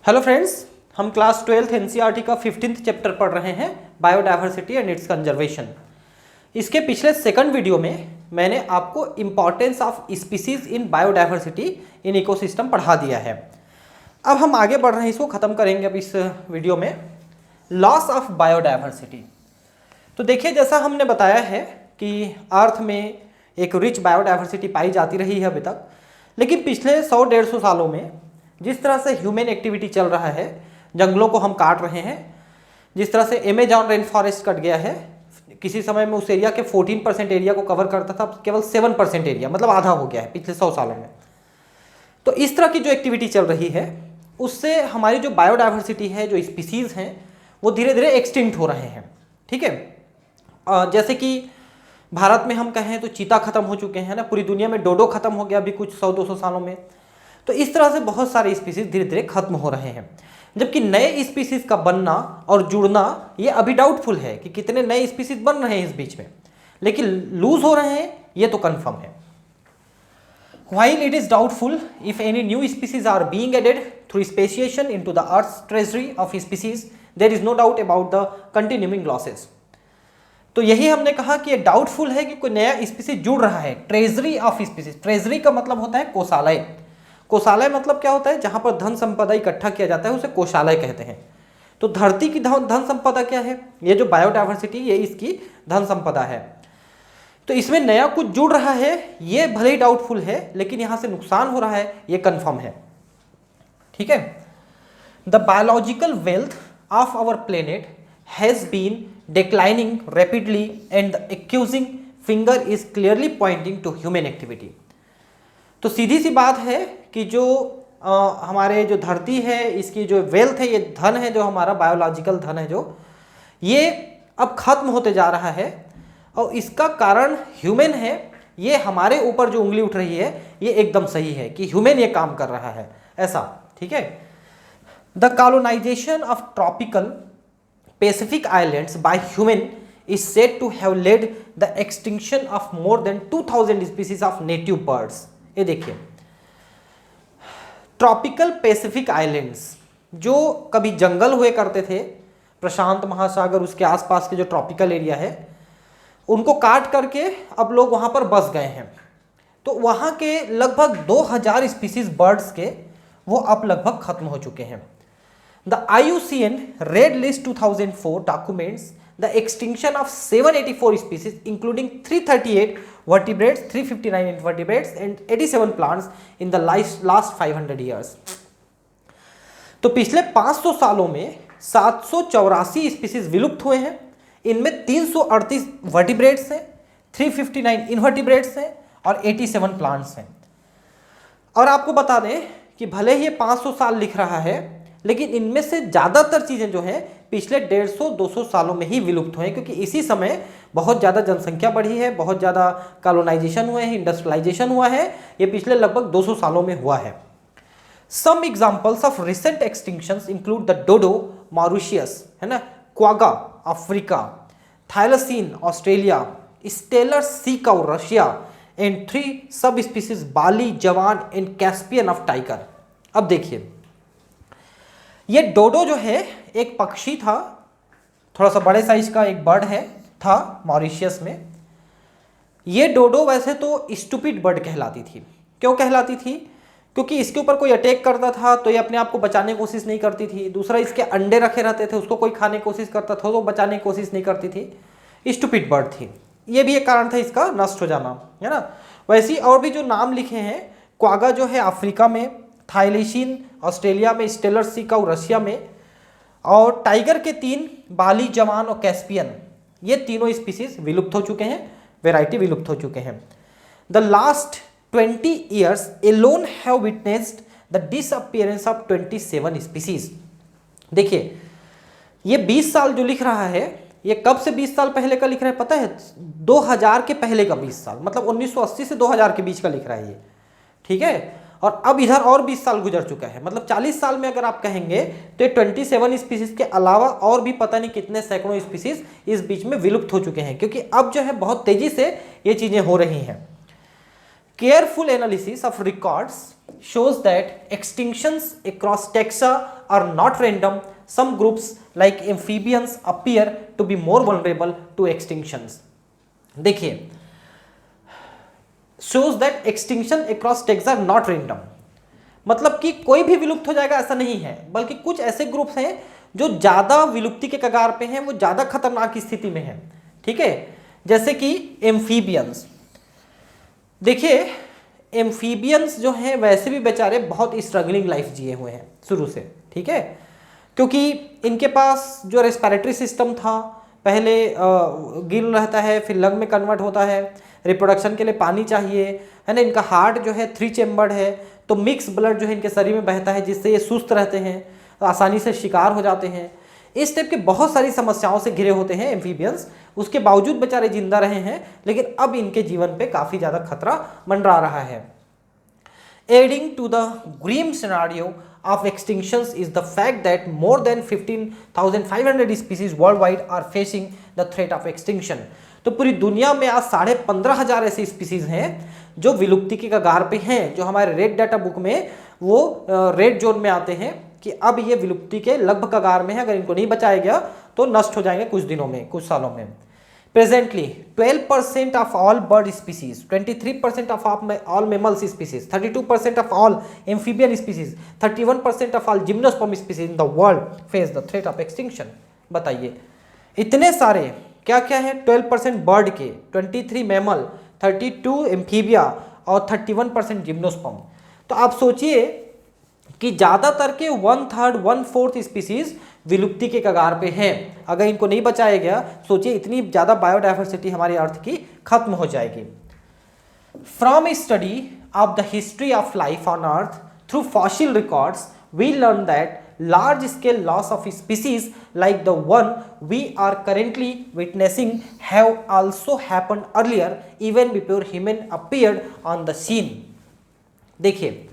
Hello friends, हम class 12th NCERT का 15th chapter पढ़ रहे हैं बायोडाइवर्सिटी एंड इट्स कंजर्वेशन। इसके पिछले सेकंड वीडियो में मैंने आपको importance of species in biodiversity in ecosystem पढ़ा दिया है। अब हम आगे बढ़ रहे हैं, इसको ख़त्म करेंगे अब इस वीडियो में। Loss of biodiversity. तो देखिए, जैसा हमने बताया है कि अर्थ में एक रिच बायोडाइवर्सिटी पाई जाती रही है अभी तक, लेकिन पिछले 100-150 सालों में जिस तरह से ह्यूमन एक्टिविटी चल रहा है, जंगलों को हम काट रहे हैं, जिस तरह से अमेज़न रेन फॉरेस्ट कट गया है, किसी समय में उस एरिया के 14% एरिया को कवर करता था, केवल 7% एरिया, मतलब आधा हो गया है पिछले 100 सालों में। तो इस तरह की जो एक्टिविटी चल रही है उससे हमारी जो बायोडाइवर्सिटी है, जो स्पीसीज़ हैं, वो धीरे धीरे एक्सटिंक्ट हो रहे हैं। ठीक है, जैसे कि भारत में हम कहें तो चीता खत्म हो चुके हैं ना, पूरी दुनिया में डोडो खत्म हो गया अभी कुछ 100-200 सालों में। तो इस तरह से बहुत सारे स्पीसीज धीरे धीरे खत्म हो रहे हैं, जबकि नए स्पीसीज का बनना और जुड़ना ये अभी डाउटफुल है कि कितने नए स्पीसीज बन रहे हैं इस बीच में, लेकिन लूज हो रहे हैं ये तो कंफर्म है। While it is doubtful if any new species are being added through speciation into the Earth's treasury of species, there is no doubt about the continuing losses. तो यही हमने कहा कि ये डाउटफुल है कि कोई नया स्पीसीज जुड़ रहा है ट्रेजरी ऑफ स्पीसीज। ट्रेजरी का मतलब होता है कोषालय। कोषालय मतलब क्या होता है? जहां पर धन संपदा इकट्ठा किया जाता है उसे कोषालय कहते हैं। तो धरती की धन संपदा क्या है? ये जो बायोडाइवर्सिटी, ये इसकी धन संपदा है। तो इसमें नया कुछ जुड़ रहा है, ये भले ही डाउटफुल है, लेकिन यहां से नुकसान हो रहा है ये कंफर्म है। ठीक है, the biological wealth of our planet has been declining rapidly and the accusing finger is clearly pointing to human activity. तो सीधी सी बात है कि जो हमारे जो धरती है, इसकी जो वेल्थ है, ये धन है, जो हमारा बायोलॉजिकल धन है, जो ये अब खत्म होते जा रहा है और इसका कारण ह्यूमन है। ये हमारे ऊपर जो उंगली उठ रही है ये एकदम सही है कि ह्यूमन ये काम कर रहा है, ऐसा। ठीक है, the colonisation of tropical Pacific islands by human is said to have led the extinction of more than 2000 species of native birds। ये देखिए, ट्रॉपिकल पैसिफिक आइलैंड्स जो कभी जंगल हुए करते थे, प्रशांत महासागर उसके आसपास के जो ट्रॉपिकल एरिया है, उनको काट करके अब लोग वहां पर बस गए हैं। तो वहां के लगभग 2000 स्पीसीज बर्ड्स के वो अब लगभग खत्म हो चुके हैं। The IUCN red list 2004 documents the extinction of 784 species including 338 vertebrates, 359 invertebrates and 87 plants in the last 500 years। तो पिछले 500 सालों में 784 स्पीसीज विलुप्त हुए हैं। इनमें 338 वर्टिब्रेट्स हैं, 359 इनवर्टिब्रेट्स हैं और 87 प्लांट्स हैं। और आपको बता दें कि भले ही ये 500 साल लिख रहा है, लेकिन इनमें से ज़्यादातर चीज़ें जो हैं पिछले 150-200 सालों में ही विलुप्त हुए हैं, क्योंकि इसी समय बहुत ज़्यादा जनसंख्या बढ़ी है, बहुत ज़्यादा कॉलोनाइजेशन हुए हैं, इंडस्ट्रियलाइजेशन हुआ है। ये पिछले लगभग 200 सालों में हुआ है। Some examples of recent extinctions include the dodo Mauritius, है ना, quagga Africa, thylacine Australia, Steller sea cow Russia and 3 sub species बाली, जवान एंड कैस्पियन ऑफ टाइगर। अब देखिए, ये डोडो जो है एक पक्षी था, थोड़ा सा बड़े साइज का एक बर्ड है, था मॉरिशियस में। ये डोडो वैसे तो स्टूपिड बर्ड कहलाती थी। क्यों कहलाती थी? क्योंकि इसके ऊपर कोई अटैक करता था तो ये अपने आप को बचाने की कोशिश नहीं करती थी। दूसरा, इसके अंडे रखे रहते थे, उसको कोई खाने की कोशिश करता था तो बचाने की कोशिश नहीं करती थी। स्टूपिड बर्ड थी। ये भी एक कारण था इसका नष्ट हो जाना, है ना। वैसे और भी जो नाम लिखे हैं, क्वागा जो है अफ्रीका में, थाइलेशिन ऑस्ट्रेलिया में, स्टेलर सी काउ रशिया में, और टाइगर के 3 बाली, जवान और कैस्पियन, ये तीनों स्पीसीज विलुप्त हो चुके हैं, वैरायटी विलुप्त हो चुके हैं। The last 20 years alone have witnessed the disappearance of 27 species। देखिए, ये 20 साल जो लिख रहा है, ये कब से 20 साल पहले का लिख रहा है पता है? 2000 के पहले का 20 साल, मतलब 1980 से 2000 के बीच का लिख रहा है ये। ठीक है, और अब इधर और 20 साल गुजर चुका है, मतलब 40 साल में अगर आप कहेंगे तो 27 स्पीसीज के अलावा और भी पता नहीं कितने सैकड़ों स्पीसीज इस बीच में विलुप्त हो चुके हैं, क्योंकि अब जो है बहुत तेजी से ये चीजें हो रही हैं। Careful analysis of records shows that extinctions across taxa are not random. Some groups like amphibians appear to be more vulnerable to extinctions. देखिए, shows that extinction across texts are not random. मतलब कि कोई भी विलुप्त हो जाएगा ऐसा नहीं है, बल्कि कुछ ऐसे ग्रुप्स हैं जो ज्यादा विलुप्ति के कगार पे हैं, वो ज्यादा खतरनाक स्थिति में हैं, ठीक है। जैसे कि एम्फीबियंस। देखिए, एम्फीबियंस जो हैं वैसे भी बेचारे बहुत स्ट्रगलिंग लाइफ जिए हुए हैं शुरू से, ठीक है, क्योंकि इनके पास जो रेस्पिरेटरी सिस्टम था पहले गिल रहता है, फिर लंग में कन्वर्ट होता है, रिप्रोडक्शन के लिए पानी चाहिए, है ना। इनका हार्ट जो है 3 चेम्बर्ड है, तो मिक्स ब्लड जो है इनके शरीर में बहता है, जिससे ये सुस्त रहते हैं, तो आसानी से शिकार हो जाते हैं। इस टाइप के बहुत सारी समस्याओं से घिरे होते हैं एम्फीबियंस। उसके बावजूद बेचारे जिंदा रहे हैं, लेकिन अब इनके जीवन पे काफ़ी ज़्यादा खतरा मंडरा रहा है। Adding to the grim scenario of extinctions is the fact that more than 15,500 species worldwide are facing the threat of extinction. तो पूरी दुनिया में आज 15,500 ऐसे स्पीसीज हैं जो विलुप्ति के कगार पे हैं, जो हमारे रेड डाटा बुक में वो रेड जोन में आते हैं कि अब ये विलुप्ति के लगभग कगार में है। अगर इनको नहीं बचाया गया तो नष्ट हो जाएंगे कुछ दिनों में, कुछ सालों में। Presently, 12% of all bird species, 23% of all mammal species, 32% of all amphibian species, 31% of all gymnosperm species in the world face the threat of extinction. बताइए, इतने सारे क्या क्या है? 12% बर्ड के, 23 मैमल, 32 एम्फीबिया और 31% जिम्नोस्पर्म। तो आप सोचिए कि ज़्यादातर के 1/3 1/4 स्पीसीज विलुप्ति के कगार पे हैं। अगर इनको नहीं बचाया गया, सोचिए इतनी ज़्यादा बायोडाइवर्सिटी हमारी अर्थ की खत्म हो जाएगी। From a study of the history of life on earth through fossil records we learn that large scale loss of species like the one we are currently witnessing have also happened earlier even before human appeared on the scene. देखिए,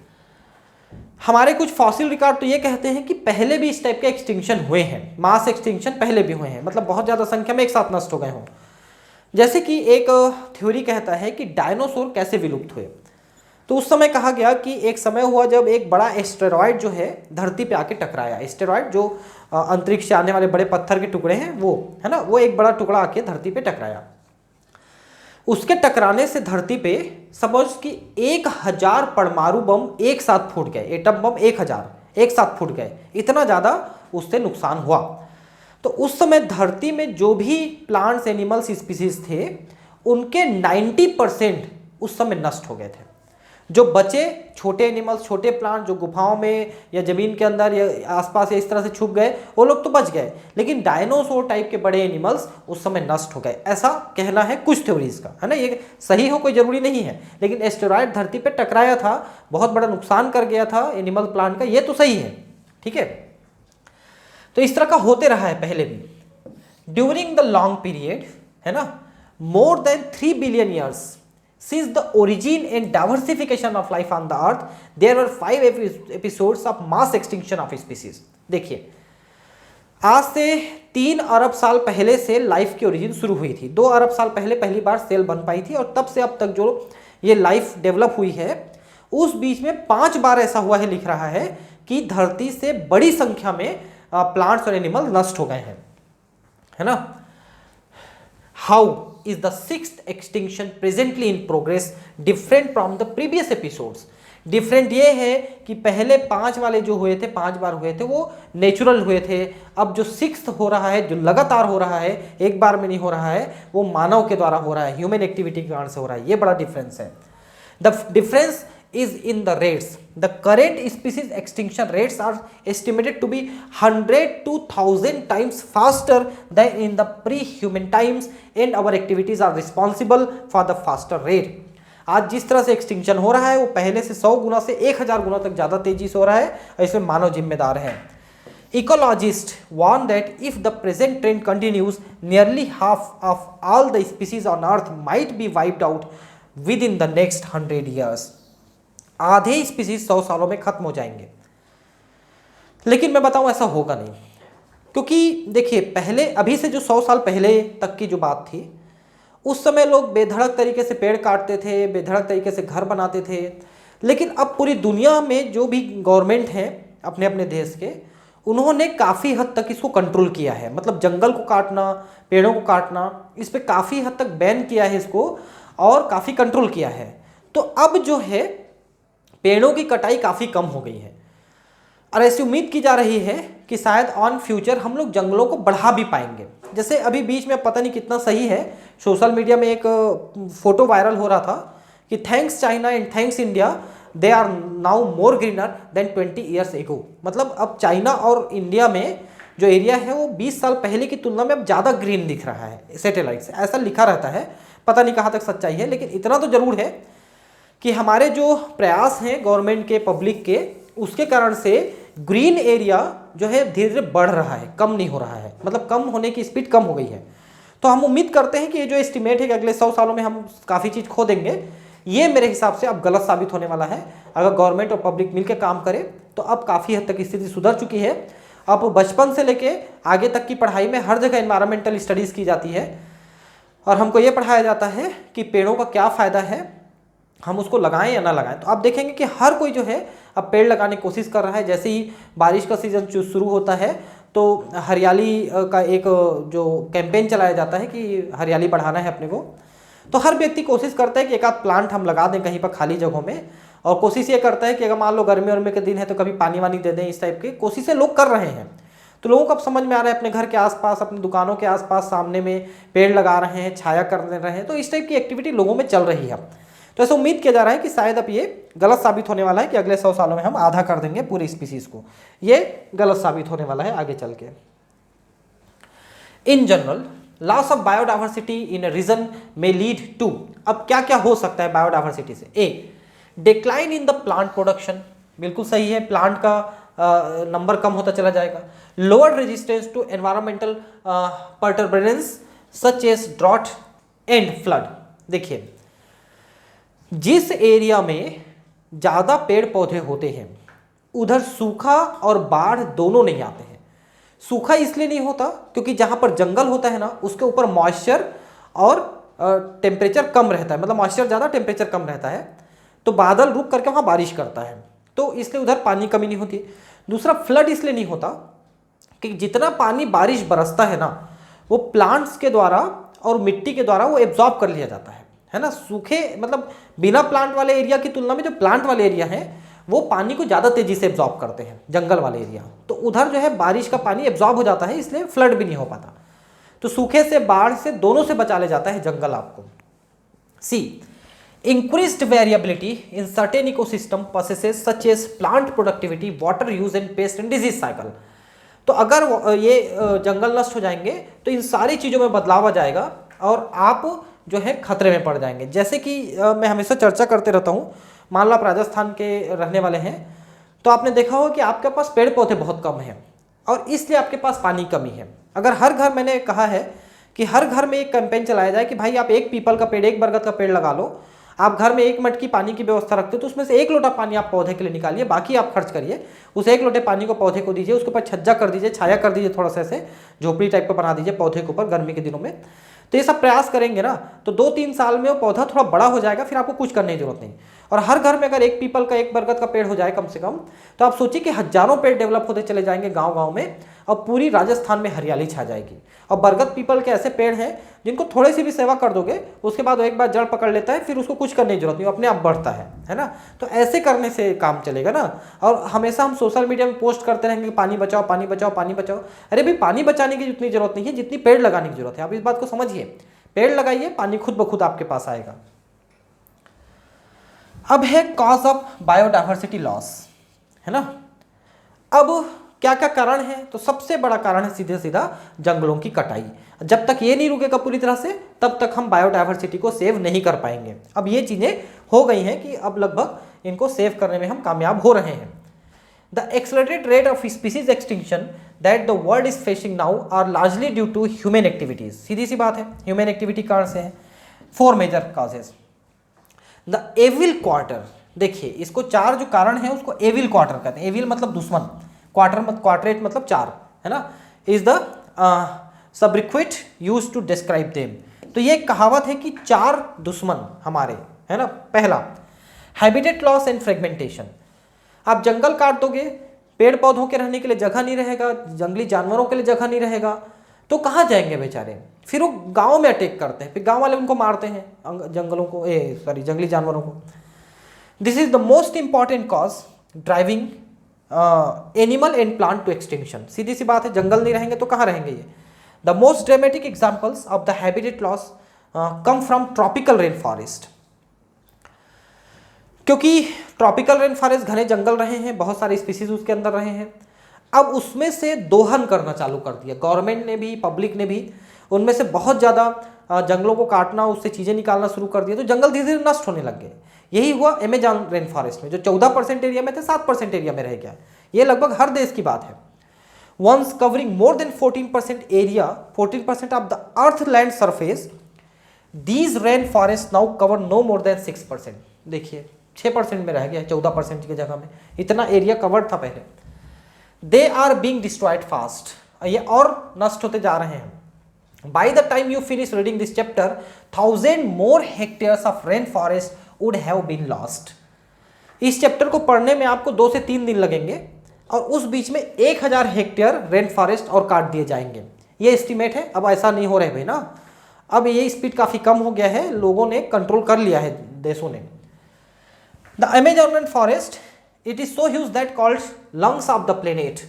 हमारे कुछ fossil record तो ये कहते हैं कि पहले भी इस टाइप के एक्सटिंक्शन हुए हैं, मास एक्सटिंक्शन पहले भी हुए हैं, मतलब बहुत ज़्यादा संख्या में एक साथ नष्ट हो गए हों। जैसे कि एक थ्योरी कहता है कि डायनासोर कैसे विलुप्त हुए। तो उस समय कहा गया कि एक समय हुआ जब एक बड़ा एस्टेरॉयड जो है धरती पे आके टकराया। एस्टेरॉयड जो अंतरिक्ष से आने वाले बड़े पत्थर के टुकड़े हैं, वो है ना, वो एक बड़ा टुकड़ा आके धरती पे टकराया। उसके टकराने से धरती पे सपोज कि 1000 परमाणु बम एक साथ फूट गए, एटम बम 1000 एक साथ फूट गए, इतना ज़्यादा उससे नुकसान हुआ। तो उस समय धरती में जो भी प्लांट्स एनिमल्स स्पीसीज थे उनके 90% उस समय नष्ट हो गए थे। जो बचे छोटे एनिमल्स, छोटे प्लांट जो गुफाओं में या जमीन के अंदर या आसपास या इस तरह से छुप गए, वो लोग तो बच गए, लेकिन डायनासोर टाइप के बड़े एनिमल्स उस समय नष्ट हो गए, ऐसा कहना है कुछ थ्योरीज का, है ना। ये सही हो कोई जरूरी नहीं है, लेकिन एस्टेरॉयड धरती पे टकराया था, बहुत बड़ा नुकसान कर गया था एनिमल प्लांट का, ये तो सही है, ठीक है। तो इस तरह का होते रहा है पहले भी। ड्यूरिंग द लॉन्ग पीरियड, है ना, more than 3 billion years since the origin and diversification of life on the earth, there were 5 episodes of mass extinction of species. देखिए, आज से 3 अरब साल पहले से लाइफ की ओरिजिन शुरू हुई थी। 2 अरब साल पहले पहली बार सेल बन पाई थी, और तब से अब तक जो ये लाइफ डेवलप हुई है, उस बीच में 5 बार ऐसा हुआ है, लिख रहा है कि धरती से बड़ी संख्या में प्लांट्स और एनिमल नष्ट हो गए हैं, है ना। How is the 6th extinction presently in progress different from the previous episodes? Different ये है कि पहले 5 वाले जो हुए थे, 5 बार हुए थे, वो नेचुरल हुए थे। अब जो 6th हो रहा है, जो लगातार हो रहा है, एक बार में नहीं हो रहा है, वो मानव के द्वारा हो रहा है, ह्यूमन एक्टिविटी के कारण से हो रहा है। ये बड़ा डिफरेंस है। The difference is in the rates. The current species extinction rates are estimated to be 100 to 1000 times faster than in the pre-human times, and our activities are responsible for the faster rate. आज जिस तरह से extinction हो रहा है वो पहले से 100 गुना से 1000 गुना तक ज़्यादा तेजी से हो रहा है, और इसमें मानव जिम्मेदार है। Ecologists warn that if the present trend continues, nearly half of all the species on Earth might be wiped out within the next 100 years. आधे स्पीसीज 100 सालों में खत्म हो जाएंगे। लेकिन मैं बताऊं ऐसा होगा नहीं, क्योंकि देखिए पहले, अभी से जो 100 साल पहले तक की जो बात थी, उस समय लोग बेधड़क तरीके से पेड़ काटते थे, बेधड़क तरीके से घर बनाते थे। लेकिन अब पूरी दुनिया में जो भी गवर्नमेंट हैं अपने अपने देश के, उन्होंने काफ़ी हद तक इसको कंट्रोल किया है, मतलब जंगल को काटना, पेड़ों को काटना, इस पे काफ़ी हद तक बैन किया है इसको और काफ़ी कंट्रोल किया है। तो अब जो है पेड़ों की कटाई काफ़ी कम हो गई है और ऐसी उम्मीद की जा रही है कि शायद ऑन फ्यूचर हम लोग जंगलों को बढ़ा भी पाएंगे। जैसे अभी बीच में पता नहीं कितना सही है, सोशल मीडिया में एक फोटो वायरल हो रहा था कि thanks China and thanks India, they are now more greener than 20 years ago. मतलब अब चाइना और इंडिया में जो एरिया है वो 20 साल पहले की तुलना में अब ज़्यादा ग्रीन दिख रहा है सैटेलाइट से, ऐसा लिखा रहता है, पता नहीं कहाँ तक सच्चाई है। लेकिन इतना तो जरूर है कि हमारे जो प्रयास हैं गवर्नमेंट के, पब्लिक के, उसके कारण से ग्रीन एरिया जो है धीरे धीरे बढ़ रहा है, कम नहीं हो रहा है, मतलब कम होने की स्पीड कम हो गई है। तो हम उम्मीद करते हैं कि ये जो एस्टिमेट है कि अगले 100 सालों में हम काफ़ी चीज़ खो देंगे, ये मेरे हिसाब से अब गलत साबित होने वाला है। अगर गवर्नमेंट और पब्लिक मिलकर काम करे तो अब काफ़ी हद तक स्थिति सुधर चुकी है। अब बचपन से लेके आगे तक की पढ़ाई में हर जगह एनवायरमेंटल स्टडीज़ की जाती है और हमको ये पढ़ाया जाता है कि पेड़ों का क्या फ़ायदा है, हम उसको लगाएं या ना लगाएं। तो आप देखेंगे कि हर कोई जो है अब पेड़ लगाने की कोशिश कर रहा है। जैसे ही बारिश का सीज़न शुरू होता है तो हरियाली का एक जो कैंपेन चलाया जाता है कि हरियाली बढ़ाना है अपने को, तो हर व्यक्ति कोशिश करता है कि एक आध प्लांट हम लगा दें कहीं पर खाली जगहों में, और कोशिश ये करता है कि अगर मान लो गर्मी वर्मी के दिन है तो कभी पानी वानी दे दें, इस टाइप की कोशिशें लोग कर रहे हैं। तो लोगों को अब समझ में आ रहा है अपने घर के आसपास, अपनी दुकानों के आसपास, सामने में पेड़ लगा रहे हैं, छाया कर रहे हैं, तो इस टाइप की एक्टिविटी लोगों में चल रही है। तो ऐसा उम्मीद किया जा रहा है कि शायद अब ये गलत साबित होने वाला है कि अगले 100 सालों में हम आधा कर देंगे पूरी स्पीसीज को, ये गलत साबित होने वाला है आगे चल के। In general loss of biodiversity in a region में लीड टू, अब क्या क्या हो सकता है बायोडाइवर्सिटी से। A, decline in the plant production, बिल्कुल सही है, प्लांट का नंबर कम होता चला जाएगा। Lower resistance to environmental perturbance such as drought and flood. देखिए, जिस एरिया में ज़्यादा पेड़ पौधे होते हैं उधर सूखा और बाढ़ दोनों नहीं आते हैं। सूखा इसलिए नहीं होता क्योंकि जहाँ पर जंगल होता है ना उसके ऊपर मॉइस्चर और टेम्परेचर कम रहता है, मतलब मॉइस्चर ज़्यादा, टेम्परेचर कम रहता है, तो बादल रुक करके वहाँ बारिश करता है, तो इसलिए उधर पानी कमी नहीं होती। दूसरा, फ्लड इसलिए नहीं होता कि जितना पानी बारिश बरसता है ना वो प्लांट्स के द्वारा और मिट्टी के द्वारा वो एब्जॉर्ब कर लिया जाता है ना। सूखे मतलब बिना प्लांट वाले एरिया की तुलना में जो प्लांट वाले एरिया हैं वो पानी को ज़्यादा तेजी से एब्जॉर्ब करते हैं, जंगल वाले एरिया, तो उधर जो है बारिश का पानी एब्जॉर्ब हो जाता है, इसलिए फ्लड भी नहीं हो पाता। तो सूखे से, बाढ़ से, दोनों से बचा ले जाता है जंगल आपको। सी, increased variability in certain ecosystem processes such as plant productivity, water use and pest and disease cycle। तो अगर ये जंगल नष्ट हो जाएंगे तो इन सारी चीज़ों में बदलाव आ जाएगा और आप जो है खतरे में पड़ जाएंगे। जैसे कि मैं हमेशा चर्चा करते रहता हूँ, मान लो आप राजस्थान के रहने वाले हैं तो आपने देखा होगा कि आपके पास पेड़ पौधे बहुत कम हैं और इसलिए आपके पास पानी कमी है। अगर हर घर, मैंने कहा है कि हर घर में एक कैंपेन चलाया जाए कि भाई आप एक पीपल का पेड़, एक बरगद का पेड़ लगा लो, आप घर में एक मटकी पानी की व्यवस्था रखते हो तो उसमें से 1 लोटा पानी आप पौधे के लिए निकालिए, बाकी आप खर्च करिए, उस 1 लोटे पानी को पौधे को दीजिए, उसके ऊपर छज्जा कर दीजिए, छाया कर दीजिए, थोड़ा सा ऐसे झोपड़ी टाइप का बना दीजिए पौधे के ऊपर गर्मी के दिनों में। तो ये सब प्रयास करेंगे ना तो 2-3 साल में वो पौधा थोड़ा बड़ा हो जाएगा, फिर आपको कुछ करने की जरूरत नहीं। और हर घर में अगर एक पीपल का, एक बरगद का पेड़ हो जाए कम से कम, तो आप सोचिए कि हजारों पेड़ डेवलप होते चले जाएंगे गाँव गाँव में और पूरी राजस्थान में हरियाली छा जाएगी। और बरगद पीपल के ऐसे पेड़ हैं जिनको थोड़ी सी भी सेवा कर दोगे उसके बाद वो एक बार जड़ पकड़ लेता है, फिर उसको कुछ करने की जरूरत नहीं, अपने आप बढ़ता है ना। तो ऐसे करने से काम चलेगा ना। और हमेशा हम सोशल मीडिया में पोस्ट करते रहेंगे पानी बचाओ, पानी बचाओ, पानी बचाओ। अरे भाई, पानी बचाने की जितनी जरूरत नहीं है जितनी पेड़ लगाने की जरूरत है। आप इस बात को समझिए, पेड़ लगाइए, पानी खुद ब खुद आपके पास आएगा। अब है कॉज ऑफ बायोडाइवर्सिटी लॉस, है ना। अब क्या क्या कारण है, तो सबसे बड़ा कारण है सीधे सीधा जंगलों की कटाई। जब तक ये नहीं रुकेगा पूरी तरह से तब तक हम बायोडाइवर्सिटी को सेव नहीं कर पाएंगे। अब ये चीजें हो गई हैं कि अब लगभग इनको सेव करने में हम कामयाब हो रहे हैं। The accelerated rate of species extinction that the world is facing now are largely due to human activities. सीधी सी बात है, ह्यूमन एक्टिविटी कारण से है। 4 major causes. The evil quartet, देखिए इसको 4 जो कारण है उसको एविल क्वार्टर कहते हैं। एविल मतलब दुश्मन, क्वार्टरेट मतलब 4, है ना। Is the sobriquet use to describe them. तो ये कहावत है कि 4 दुश्मन हमारे, है ना। पहला, हैबिटेट लॉस एंड फ्रेगमेंटेशन। आप जंगल काट दोगे पेड़ पौधों के रहने के लिए जगह नहीं रहेगा, जंगली जानवरों के लिए जगह नहीं रहेगा, तो कहाँ जाएंगे बेचारे? फिर वो गांव में अटैक करते हैं, फिर गांव वाले उनको मारते हैं, जंगलों को, जंगली जानवरों को। This is the most important cause driving animal and plant to extinction. सीधी सी बात है, जंगल नहीं रहेंगे तो कहाँ रहेंगे ये? The most dramatic examples of the habitat loss come from tropical rain forest, क्योंकि ट्रॉपिकल रेन फॉरेस्ट घने जंगल रहे हैं, बहुत सारे स्पीसीज उसके अंदर रहे हैं। अब उसमें से दोहन करना चालू कर दिया गवर्नमेंट ने भी, पब्लिक ने भी, उनमें से बहुत ज़्यादा जंगलों को काटना, उससे चीज़ें निकालना शुरू कर दिया, तो जंगल धीरे धीरे नष्ट होने लग गए। यही हुआ अमेजॉन रेन फॉरेस्ट में, जो 14% एरिया में थे 7% एरिया में रह गया। ये लगभग हर देश की बात है। Once covering more than 14% area, 14% of the earth land surface, these rain forest now cover no more than 6%। देखिए 6% में रह गया, 14% की जगह में। इतना एरिया कवर्ड था पहले। They are being destroyed fast, ये और नष्ट होते जा रहे हैं। By the time you finish reading this chapter, 1000 more hectares of rain forest would have been lost. इस चैप्टर को पढ़ने में आपको 2 से 3 दिन लगेंगे, और उस बीच में 1000 हेक्टेयर रेन फॉरेस्ट और काट दिए जाएंगे। ये एस्टिमेट है, अब ऐसा नहीं हो रहा है भाई ना, अब ये स्पीड काफ़ी कम हो गया है, लोगों ने कंट्रोल कर लिया है, देशों ने। The Amazon forest, it is so huge that called lungs of the planet,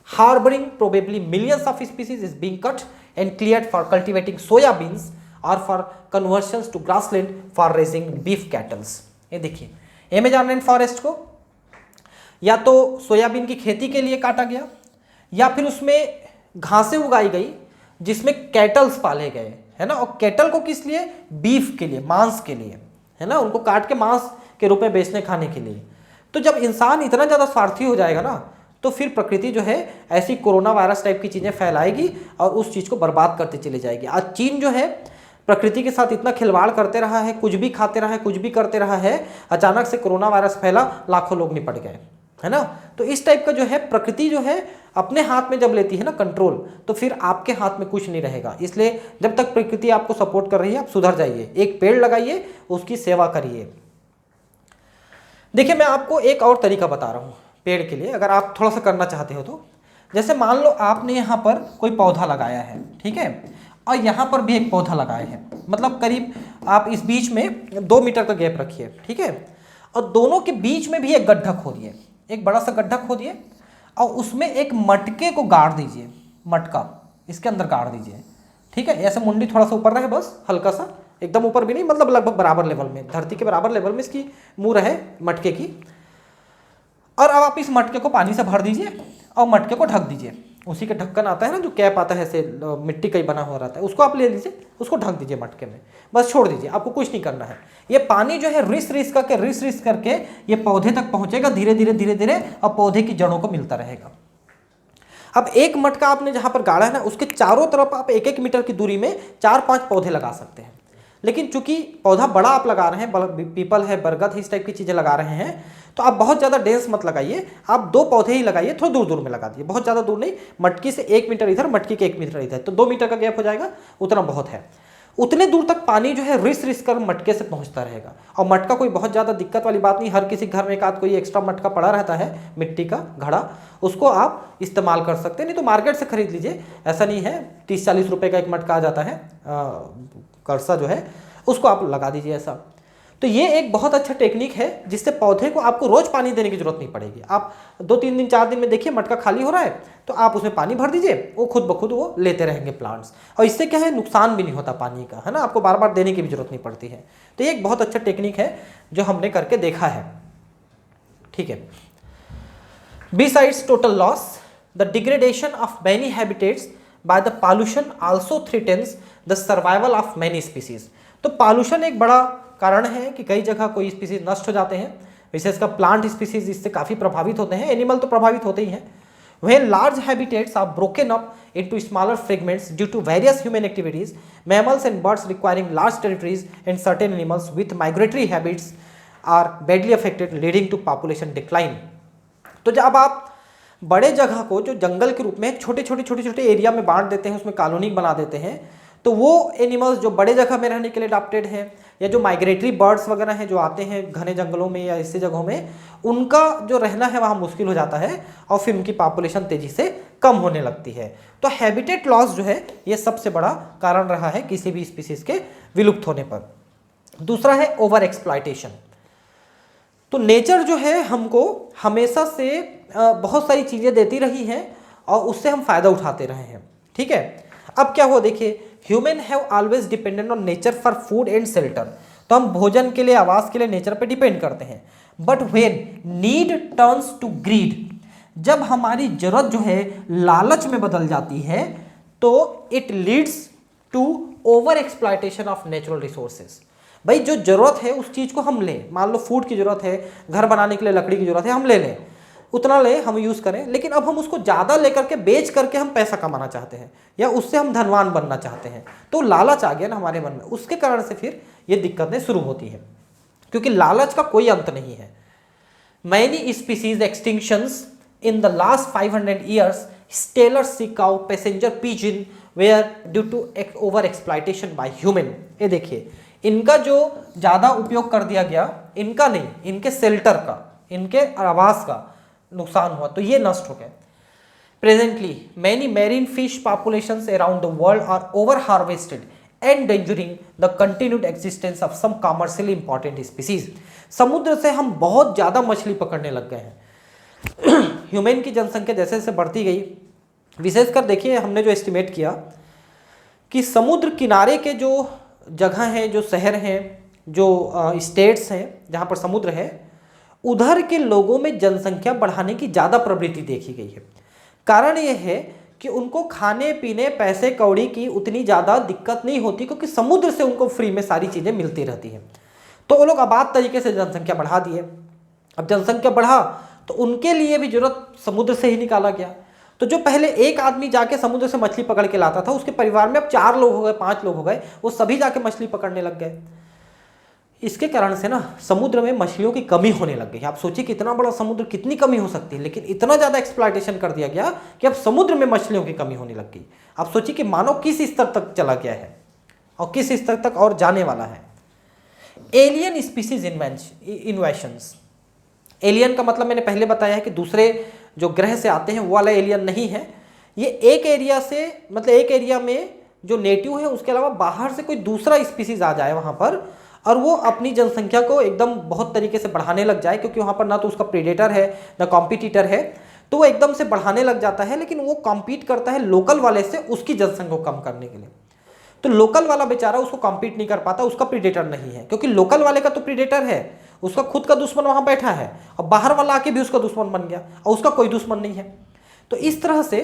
harboring probably millions of species, is being cut and cleared for cultivating soya beans or for conversions to grassland for raising beef cattle। ये देखिए Amazon rain forest को या तो soybean की खेती के लिए काटा गया, या फिर उसमें घासें उगाई गई जिसमें कैटल्स पाले गए, है ना। और कैटल को किस लिए? बीफ के लिए, मांस के लिए, है ना, उनको काट के मांस के रूप में बेचने खाने के लिए। तो जब इंसान इतना ज़्यादा स्वार्थी हो जाएगा ना, तो फिर प्रकृति जो है ऐसी कोरोना वायरस टाइप की चीज़ें फैलाएगी और उस चीज़ को बर्बाद करती चली जाएगी। आज चीन जो है प्रकृति के साथ इतना खिलवाड़ करते रहा है, कुछ भी खाते रहा है, कुछ भी करते रहा है, अचानक से कोरोना वायरस फैला, लाखों लोग निपट गए, है ना। तो इस टाइप का जो है प्रकृति जो है अपने हाथ में जब लेती है ना कंट्रोल, तो फिर आपके हाथ में कुछ नहीं रहेगा। इसलिए जब तक प्रकृति आपको सपोर्ट कर रही है, आप सुधर जाइए, एक पेड़ लगाइए, उसकी सेवा करिए। देखिए मैं आपको एक और तरीका बता रहा हूँ पेड़ के लिए, अगर आप थोड़ा सा करना चाहते हो तो। जैसे मान लो आपने यहाँ पर कोई पौधा लगाया है, ठीक है, और यहाँ पर भी एक पौधा लगाया है, मतलब करीब आप इस बीच में 2 मीटर का गैप रखिए, ठीक है, और दोनों के बीच में भी एक गड्ढा खोदिए, एक बड़ा सा गड्ढा खोदिए, और उसमें एक मटके को गाड़ दीजिए, मटका इसके अंदर गाड़ दीजिए, ठीक है। ऐसे मुंडी थोड़ा सा ऊपर रहे, बस हल्का सा, एकदम ऊपर भी नहीं, मतलब लगभग बराबर लेवल में, धरती के बराबर लेवल में इसकी मुँह रहे मटके की। और अब आप इस मटके को पानी से भर दीजिए और मटके को ढक दीजिए। उसी के ढक्कन आता है ना, जो कैप आता है ऐसे मिट्टी का ही बना हुआ रहता है, उसको आप ले लीजिए, उसको ढक दीजिए मटके में, बस छोड़ दीजिए, आपको कुछ नहीं करना है। ये पानी जो है रिस करके ये पौधे तक पहुँचेगा धीरे धीरे धीरे धीरे, और पौधे की जड़ों को मिलता रहेगा। अब एक मटका आपने जहाँ पर गाड़ा है ना, उसके चारों तरफ आप 1-1 मीटर की दूरी में 4-5 पौधे लगा सकते हैं। लेकिन चूंकि पौधा बड़ा आप लगा रहे हैं, पीपल है, बरगद है, इस टाइप की चीज़ें लगा रहे हैं, तो आप बहुत ज़्यादा डेंस मत लगाइए, आप 2 पौधे ही लगाइए, थोड़ा दूर दूर में लगा दिए, बहुत ज़्यादा दूर नहीं, मटकी से 1 मीटर इधर, मटकी के 1 मीटर इधर, तो 2 मीटर का गैप हो जाएगा, उतना बहुत है। उतने दूर तक पानी जो है रिस कर मटके से पहुंचता रहेगा। और मटका कोई बहुत ज़्यादा दिक्कत वाली बात नहीं, हर किसी घर में एक आध कोई एक्स्ट्रा मटका पड़ा रहता है, मिट्टी का घड़ा, उसको आप इस्तेमाल कर सकते हैं, नहीं तो मार्केट से खरीद लीजिए, ऐसा नहीं है, 30-40 रुपये का एक मटका आ जाता है, करसा जो है, उसको आप लगा दीजिए ऐसा। तो ये एक बहुत अच्छा टेक्निक है जिससे पौधे को आपको रोज पानी देने की जरूरत नहीं पड़ेगी। आप 2-3 दिन 4 दिन में देखिए मटका खाली हो रहा है, तो आप उसमें पानी भर दीजिए, वो खुद ब खुद वो लेते रहेंगे प्लांट्स, और इससे क्या है, नुकसान भी नहीं होता पानी का, है ना, आपको बार बार देने की भी जरूरत नहीं पड़ती है। तो ये एक बहुत अच्छा टेक्निक है जो हमने करके देखा है, ठीक है। Besides total loss, the degradation of many habitats by the pollution also threatens the survival of many species. तो पॉल्यूशन एक बड़ा कारण है कि कई जगह कोई स्पीसीज नष्ट हो जाते हैं, विशेषकर प्लांट स्पीसीज इससे काफ़ी प्रभावित होते हैं, एनिमल तो प्रभावित होते ही हैं। When large habitats are broken up into smaller fragments due to various human activities, mammals and birds requiring large territories and certain animals with migratory habits are badly affected, leading to population decline। तो जब आप बड़े जगह को जो जंगल के रूप में छोटे छोटे एरिया में बांट देते हैं, उसमें कॉलोनी बना देते हैं, तो वो एनिमल्स जो बड़े जगह में रहने के लिए अडॉप्टेड हैं, या जो माइग्रेटरी बर्ड्स वगैरह हैं जो आते हैं घने जंगलों में या ऐसी जगहों में, उनका जो रहना है वहाँ मुश्किल हो जाता है और फिर उनकी पॉपुलेशन तेज़ी से कम होने लगती है। तो हैबिटेट लॉस जो है ये सबसे बड़ा कारण रहा है किसी भी स्पीसीज के विलुप्त होने पर। दूसरा है ओवर एक्सप्लॉयटेशन। तो नेचर जो है हमको हमेशा से बहुत सारी चीज़ें देती रही हैं और उससे हम फ़ायदा उठाते रहे हैं, ठीक है। अब क्या हुआ देखिए, human have always dependent on nature for food and shelter. तो हम भोजन के लिए, आवास के लिए नेचर पे डिपेंड करते हैं। But when need turns to greed, जब हमारी जरूरत जो है लालच में बदल जाती है तो it leads to over exploitation of natural resources. भाई जो जरूरत है उस चीज़ को हम लें, मान लो फूड की जरूरत है, घर बनाने के लिए लकड़ी की जरूरत है, हम ले लें, उतना ले हम यूज़ करें, लेकिन अब हम उसको ज़्यादा लेकर के बेच करके हम पैसा कमाना चाहते हैं या उससे हम धनवान बनना चाहते हैं। तो लालच आ गया ना हमारे मन में, उसके कारण से फिर ये दिक्कतें शुरू होती हैं, क्योंकि लालच का कोई अंत नहीं है। Many species extinctions in the last 500 years, Steller sea cow, passenger pigeon were due to over exploitation by human. ये देखिए, इनका जो ज़्यादा उपयोग कर दिया गया, इनका नहीं, इनके शेल्टर का, इनके आवास का नुकसान हुआ, तो ये नष्ट हो गए। Presently many marine fish populations around the world are over harvested endangering the continued existence of some commercially important species। समुद्र से हम बहुत ज़्यादा मछली पकड़ने लग गए हैं। ह्यूमन की जनसंख्या जैसे जैसे बढ़ती गई, विशेषकर देखिए हमने जो एस्टिमेट किया कि समुद्र किनारे के जो जगह हैं, जो शहर हैं, जो स्टेट्स हैं जहाँ पर समुद्र है, उधर के लोगों में जनसंख्या बढ़ाने की ज़्यादा प्रवृत्ति देखी गई है। कारण ये है कि उनको खाने पीने, पैसे कौड़ी की उतनी ज़्यादा दिक्कत नहीं होती, क्योंकि समुद्र से उनको फ्री में सारी चीज़ें मिलती रहती हैं। तो वो लोग आबाद तरीके से जनसंख्या बढ़ा दिए। अब जनसंख्या बढ़ा तो उनके लिए भी जरूरत समुद्र से ही निकाला गया। तो जो पहले एक आदमी जाके समुद्र से मछली पकड़ के लाता था, उसके परिवार में अब 4 लोग हो गए, 5 लोग हो गए, वो सभी जाके मछली पकड़ने लग गए। इसके कारण से ना समुद्र में मछलियों की कमी होने लग गई। आप सोचिए कितना बड़ा समुद्र, कितनी कमी हो सकती है, लेकिन इतना ज़्यादा एक्सप्लॉयटेशन कर दिया गया कि अब समुद्र में मछलियों की कमी होने लग गई। आप सोचिए कि मानव किस स्तर तक चला गया है और किस स्तर तक और जाने वाला है। Alien species इन्वेशंस। एलियन का मतलब मैंने पहले बताया है कि दूसरे जो ग्रह से आते हैं वो वाला एलियन नहीं है। ये एक एरिया से, मतलब एक एरिया में जो नेटिव है उसके अलावा बाहर से कोई दूसरा स्पीसीज आ जाए वहाँ पर और वो अपनी जनसंख्या को एकदम बहुत तरीके से बढ़ाने लग जाए, क्योंकि वहाँ पर ना तो उसका प्रेडेटर है ना कॉम्पिटिटर है, तो वो एकदम से बढ़ाने लग जाता है। लेकिन वो कॉम्पीट करता है लोकल वाले से उसकी जनसंख्या को कम करने के लिए। तो लोकल वाला बेचारा उसको कॉम्पीट नहीं कर पाता, उसका प्रीडेटर नहीं है, क्योंकि लोकल वाले का तो प्रीडेटर है, उसका खुद का दुश्मन वहाँ बैठा है और बाहर वाला आके भी उसका दुश्मन बन गया और उसका कोई दुश्मन नहीं है। तो इस तरह से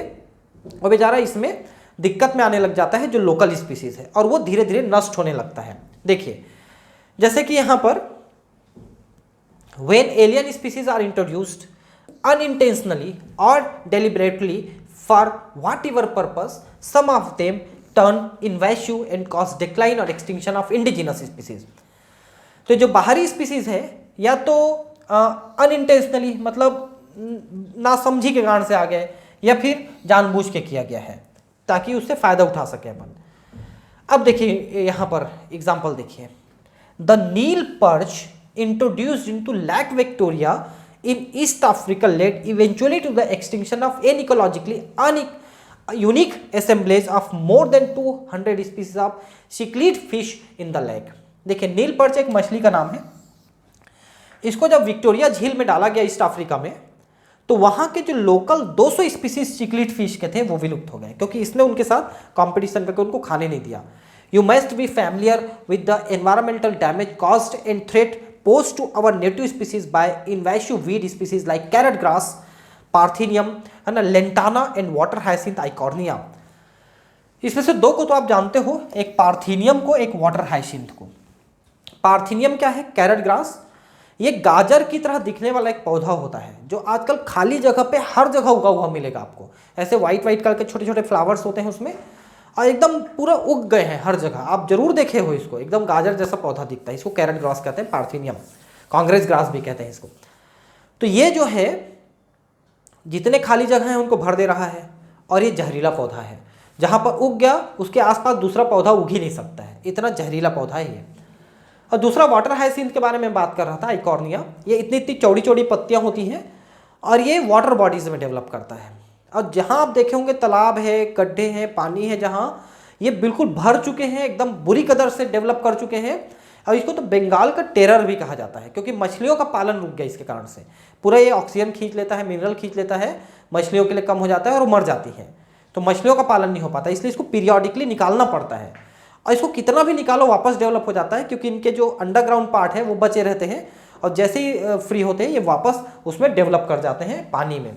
वो बेचारा इसमें दिक्कत में आने लग जाता है जो लोकल स्पीसीज है, और वो धीरे धीरे नष्ट होने लगता है। देखिए जैसे कि यहाँ पर when alien species are introduced unintentionally or deliberately for whatever purpose, some of them turn invasive and cause decline or extinction of indigenous species। तो जो बाहरी स्पीसीज है या तो अनइंटेंशनली मतलब नासमझी के कारण से आ गए या फिर जानबूझ के किया गया है ताकि उससे फायदा उठा सके अपन। अब देखिए यहाँ पर एग्जाम्पल देखिए, the Nile perch introduced into Lake Victoria in East Africa led eventually to the extinction of an ecologically unique assemblage of more than 200 species of cichlid fish in the lake। देखिए नील perch एक मछली का नाम है। इसको जब Victoria झील में डाला गया ईस्ट अफ्रीका में, तो वहाँ के जो लोकल 200 स्पीसीज चिकलिड फिश के थे वो विलुप्त हो गए, क्योंकि इसने उनके साथ कंपटीशन करके उनको खाने नहीं दिया। You must be familiar with the environmental damage caused and threat posed to our native species by invasive weed species like carrot grass, Parthenium, and Lantana and water hyacinth Eichhornia। इसमें से दो को तो आप जानते हो, एक पार्थीनियम को, एक वाटर हाइसिंथ को। पार्थीनियम क्या है? Carrot grass. ये गाजर की तरह दिखने वाला एक पौधा होता है जो आजकल खाली जगह पे हर जगह उगा हुआ मिलेगा आपको। ऐसे वाइट वाइट कलर के छोटे छोटे फ्लावर्स होते हैं उसमें, और एकदम पूरा उग गए हैं हर जगह, आप जरूर देखे हो इसको, एकदम गाजर जैसा पौधा दिखता है। इसको कैरेट ग्रास कहते हैं, पार्थीनियम, कांग्रेस ग्रास भी कहते हैं इसको। तो ये जो है जितने खाली जगह हैं उनको भर दे रहा है और ये जहरीला पौधा है। जहाँ पर उग गया उसके आसपास दूसरा पौधा उग ही नहीं सकता है, इतना जहरीला पौधा है ये। और दूसरा वाटर हाइसिंथ के बारे में बात कर रहा था, आइकॉर्निया। ये इतनी इतनी चौड़ी चौड़ी पत्तियाँ होती हैं और ये वाटर बॉडीज़ में डेवलप करता है। और जहाँ आप देखे होंगे तालाब है, गड्ढे हैं, पानी है, जहाँ ये बिल्कुल भर चुके हैं, एकदम बुरी कदर से डेवलप कर चुके हैं। और इसको तो बंगाल का टेरर भी कहा जाता है, क्योंकि मछलियों का पालन रुक गया इसके कारण से। पूरा ये ऑक्सीजन खींच लेता है, मिनरल खींच लेता है, मछलियों के लिए कम हो जाता है और वो मर जाती हैं। तो मछलियों का पालन नहीं हो पाता, इसलिए इसको पीरियोडिकली निकालना पड़ता है। और इसको कितना भी निकालो वापस डेवलप हो जाता है, क्योंकि इनके जो अंडरग्राउंड पार्ट है वो बचे रहते हैं और जैसे ही फ्री होते हैं ये वापस उसमें डेवलप कर जाते हैं पानी में।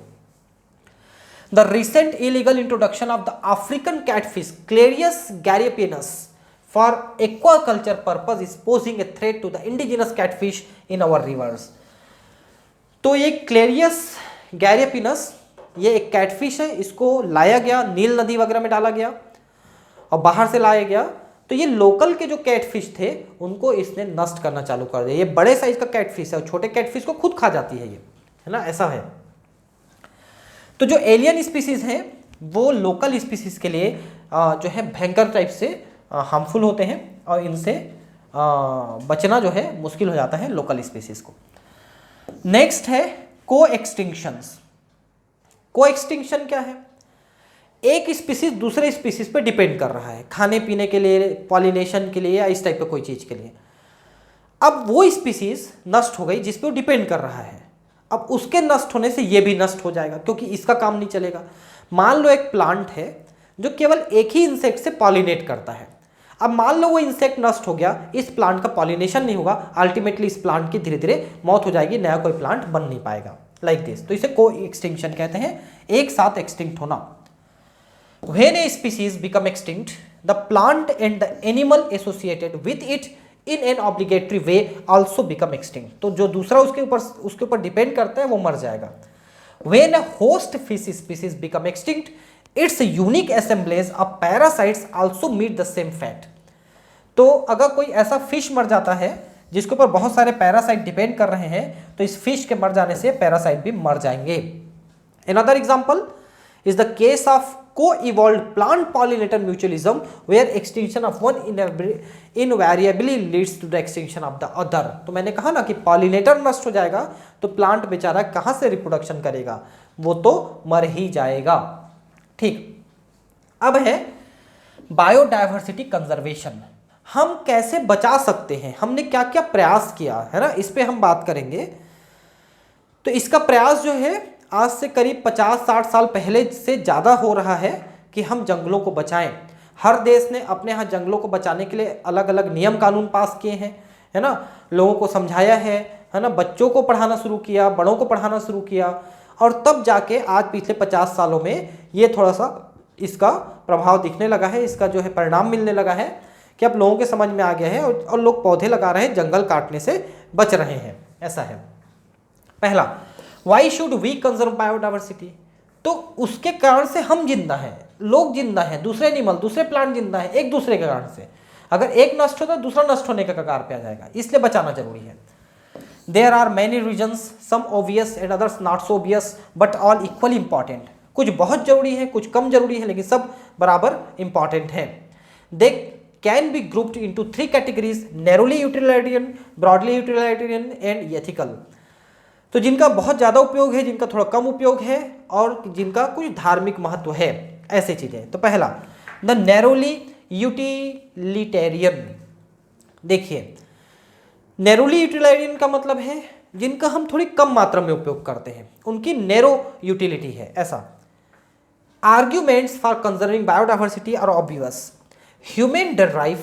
The recent illegal introduction of the African catfish Clarias gariepinus for aquaculture purpose is posing a threat to the indigenous catfish in our rivers. तो ये क्लेरियस गैरियपिनस ये एक कैटफिश है, इसको लाया गया नील नदी वगैरह में डाला गया और बाहर से लाया गया। तो ये लोकल के जो कैटफिश थे उनको इसने नष्ट करना चालू कर दिया। ये बड़े साइज का कैटफिश है और छोटे कैटफिश को खुद खा जाती है ये, है ना, ऐसा है। तो जो एलियन स्पीसीज हैं वो लोकल स्पीसीज के लिए जो है भयंकर टाइप से हार्मफुल होते हैं और इनसे बचना जो है मुश्किल हो जाता है लोकल स्पीसीज को। नेक्स्ट है को एक्सटिंक्शंस। को एक्सटिंक्शन क्या है? एक स्पीसीज दूसरे स्पीसीज पे डिपेंड कर रहा है खाने पीने के लिए, पॉलिनेशन के लिए या इस टाइप का कोई चीज़ के लिए। अब वो स्पीसीज नष्ट हो गई जिस पे वो डिपेंड कर रहा है, अब उसके नष्ट होने से ये भी नष्ट हो जाएगा क्योंकि इसका काम नहीं चलेगा। मान लो एक प्लांट है जो केवल एक ही इंसेक्ट से पॉलिनेट करता है। अब मान लो वो इंसेक्ट नष्ट हो गया, इस प्लांट का पॉलिनेशन नहीं होगा, अल्टीमेटली इस प्लांट की धीरे धीरे मौत हो जाएगी, नया कोई प्लांट बन नहीं पाएगा, लाइक दिस। तो इसे को एक्सटिंक्शन कहते हैं, एक साथ एक्सटिंक्ट होना। When a species become extinct, the plant and the animal associated with it in an obligatory way also become extinct. तो जो दूसरा उसके ऊपर डिपेंड करता है वो मर जाएगा। When a host fish species become extinct, its unique assemblage of parasites also meet the same fate. तो अगर कोई ऐसा फिश मर जाता है जिसके ऊपर बहुत सारे पैरासाइट डिपेंड कर रहे हैं, तो इस फिश के मर जाने से पैरासाइट भी मर जाएंगे। Another example is the case of co-evolved plant pollinator mutualism, where extinction of one invariably leads to the extinction of the other. तो मैंने कहा ना कि पॉलिनेटर नष्ट हो जाएगा तो प्लांट बेचारा कहाँ से रिप्रोडक्शन करेगा, वो तो मर ही जाएगा। ठीक, अब है बायोडायवर्सिटी कंजर्वेशन। हम कैसे बचा सकते हैं, हमने क्या क्या प्रयास किया है ना, इस पे हम बात करेंगे। तो इसका प्रयास जो है आज से करीब 50-60 साल पहले से ज़्यादा हो रहा है कि हम जंगलों को बचाएं। हर देश ने अपने यहाँ जंगलों को बचाने के लिए अलग अलग नियम कानून पास किए हैं, है ना, लोगों को समझाया है ना, बच्चों को पढ़ाना शुरू किया, बड़ों को पढ़ाना शुरू किया, और तब जाके आज पिछले 50 सालों में ये थोड़ा सा इसका प्रभाव दिखने लगा है, इसका जो है परिणाम मिलने लगा है कि अब लोगों के समझ में आ गया है और लोग पौधे लगा रहे हैं, जंगल काटने से बच रहे हैं, ऐसा है। पहला, why should we conserve biodiversity? तो उसके कारण से हम जिंदा हैं, लोग जिंदा हैं, दूसरे एनिमल, दूसरे प्लांट जिंदा हैं एक दूसरे के कारण से। अगर एक नष्ट होता है दूसरा नष्ट होने के कगार पे आ जाएगा, इसलिए बचाना जरूरी है। There are many reasons, some obvious and others not so obvious, but all equally important. कुछ बहुत जरूरी है, कुछ कम जरूरी है, लेकिन सब बराबर इंपॉर्टेंट है। दे can be grouped into 3 categories: narrowly utilitarian, broadly utilitarian and ethical. तो जिनका बहुत ज़्यादा उपयोग है, जिनका थोड़ा कम उपयोग है और जिनका कुछ धार्मिक महत्व है, ऐसे चीज़ें। तो पहला, द नैरोली यूटिलिटेरियन। देखिए, नैरोली यूटिलिटेरियन का मतलब है जिनका हम थोड़ी कम मात्रा में उपयोग करते हैं, उनकी नैरो यूटिलिटी है, ऐसा। Arguments for conserving biodiversity are obvious. Human derive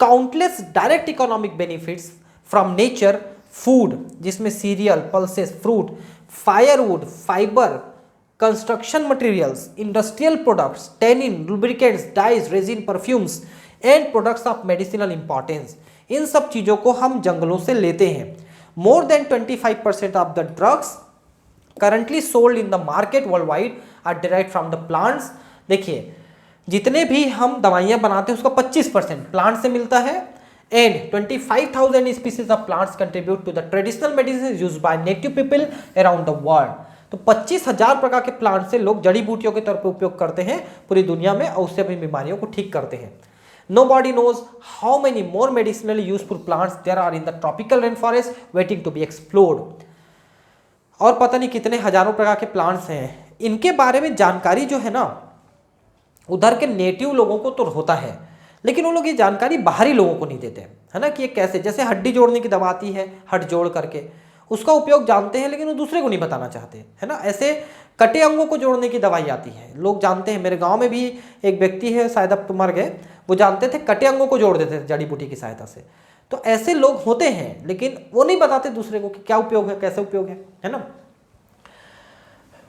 countless direct economic benefits from nature, food जिसमें cereal, pulses, fruit, firewood, fibre, construction materials, industrial products, tannin, lubricants, dyes, resin, perfumes and products of medicinal importance. इन सब चीज़ों को हम जंगलों से लेते हैं। More than 25% of the drugs currently sold in the market world wide are derived from the plants. देखिए, जितने भी हम दवाइयाँ बनाते हैं उसका 25% प्लांट से मिलता है, and 25,000 species of plants contribute to the traditional medicines used by native people around the world। तो 25,000 प्रकार के प्लांट से लोग जड़ी बूटियों के तौर पर उपयोग करते हैं पूरी दुनिया में और उससे अपनी बीमारियों को ठीक करते हैं। Nobody knows how many more medicinally useful plants there are in the tropical rainforest waiting to be explored. और पता नहीं कितने हजारों प्रकार के प्लांट्स हैं, इनके बारे में जानकारी जो है ना उधर के नेटिव लोगों को तो होता है, लेकिन वो लोग ये जानकारी बाहरी लोगों को नहीं देते हैं, है ना, कि ये कैसे, जैसे हड्डी जोड़ने की दवा आती है हड्डी जोड़ करके, उसका उपयोग जानते हैं लेकिन वो दूसरे को नहीं बताना चाहते, है ना। ऐसे कटे अंगों को जोड़ने की दवाई आती है, लोग जानते हैं। मेरे गांव में भी एक व्यक्ति है, शायद अब तो मर गए, वो जानते थे कटे अंगों को जोड़ देते थे जड़ी बूटी की सहायता से। तो ऐसे लोग होते हैं लेकिन वो नहीं बताते दूसरे को कि क्या उपयोग है, कैसे उपयोग है ना।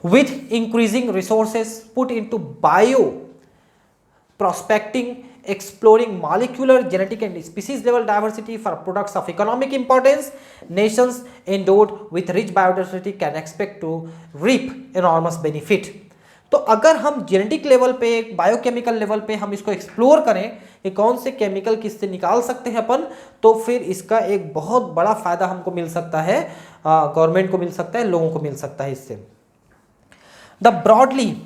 With increasing resources put into bio prospecting, exploring molecular, genetic and species level diversity for products of economic importance, nations endowed with rich biodiversity can expect to reap enormous benefit. तो अगर हम जेनेटिक लेवल पे, biochemical level पे हम इसको explore करें कि कौन से केमिकल किससे निकाल सकते हैं अपन, तो फिर इसका एक बहुत बड़ा फायदा हमको मिल सकता है, गवर्नमेंट को मिल सकता है, लोगों को मिल सकता है इससे। The broadly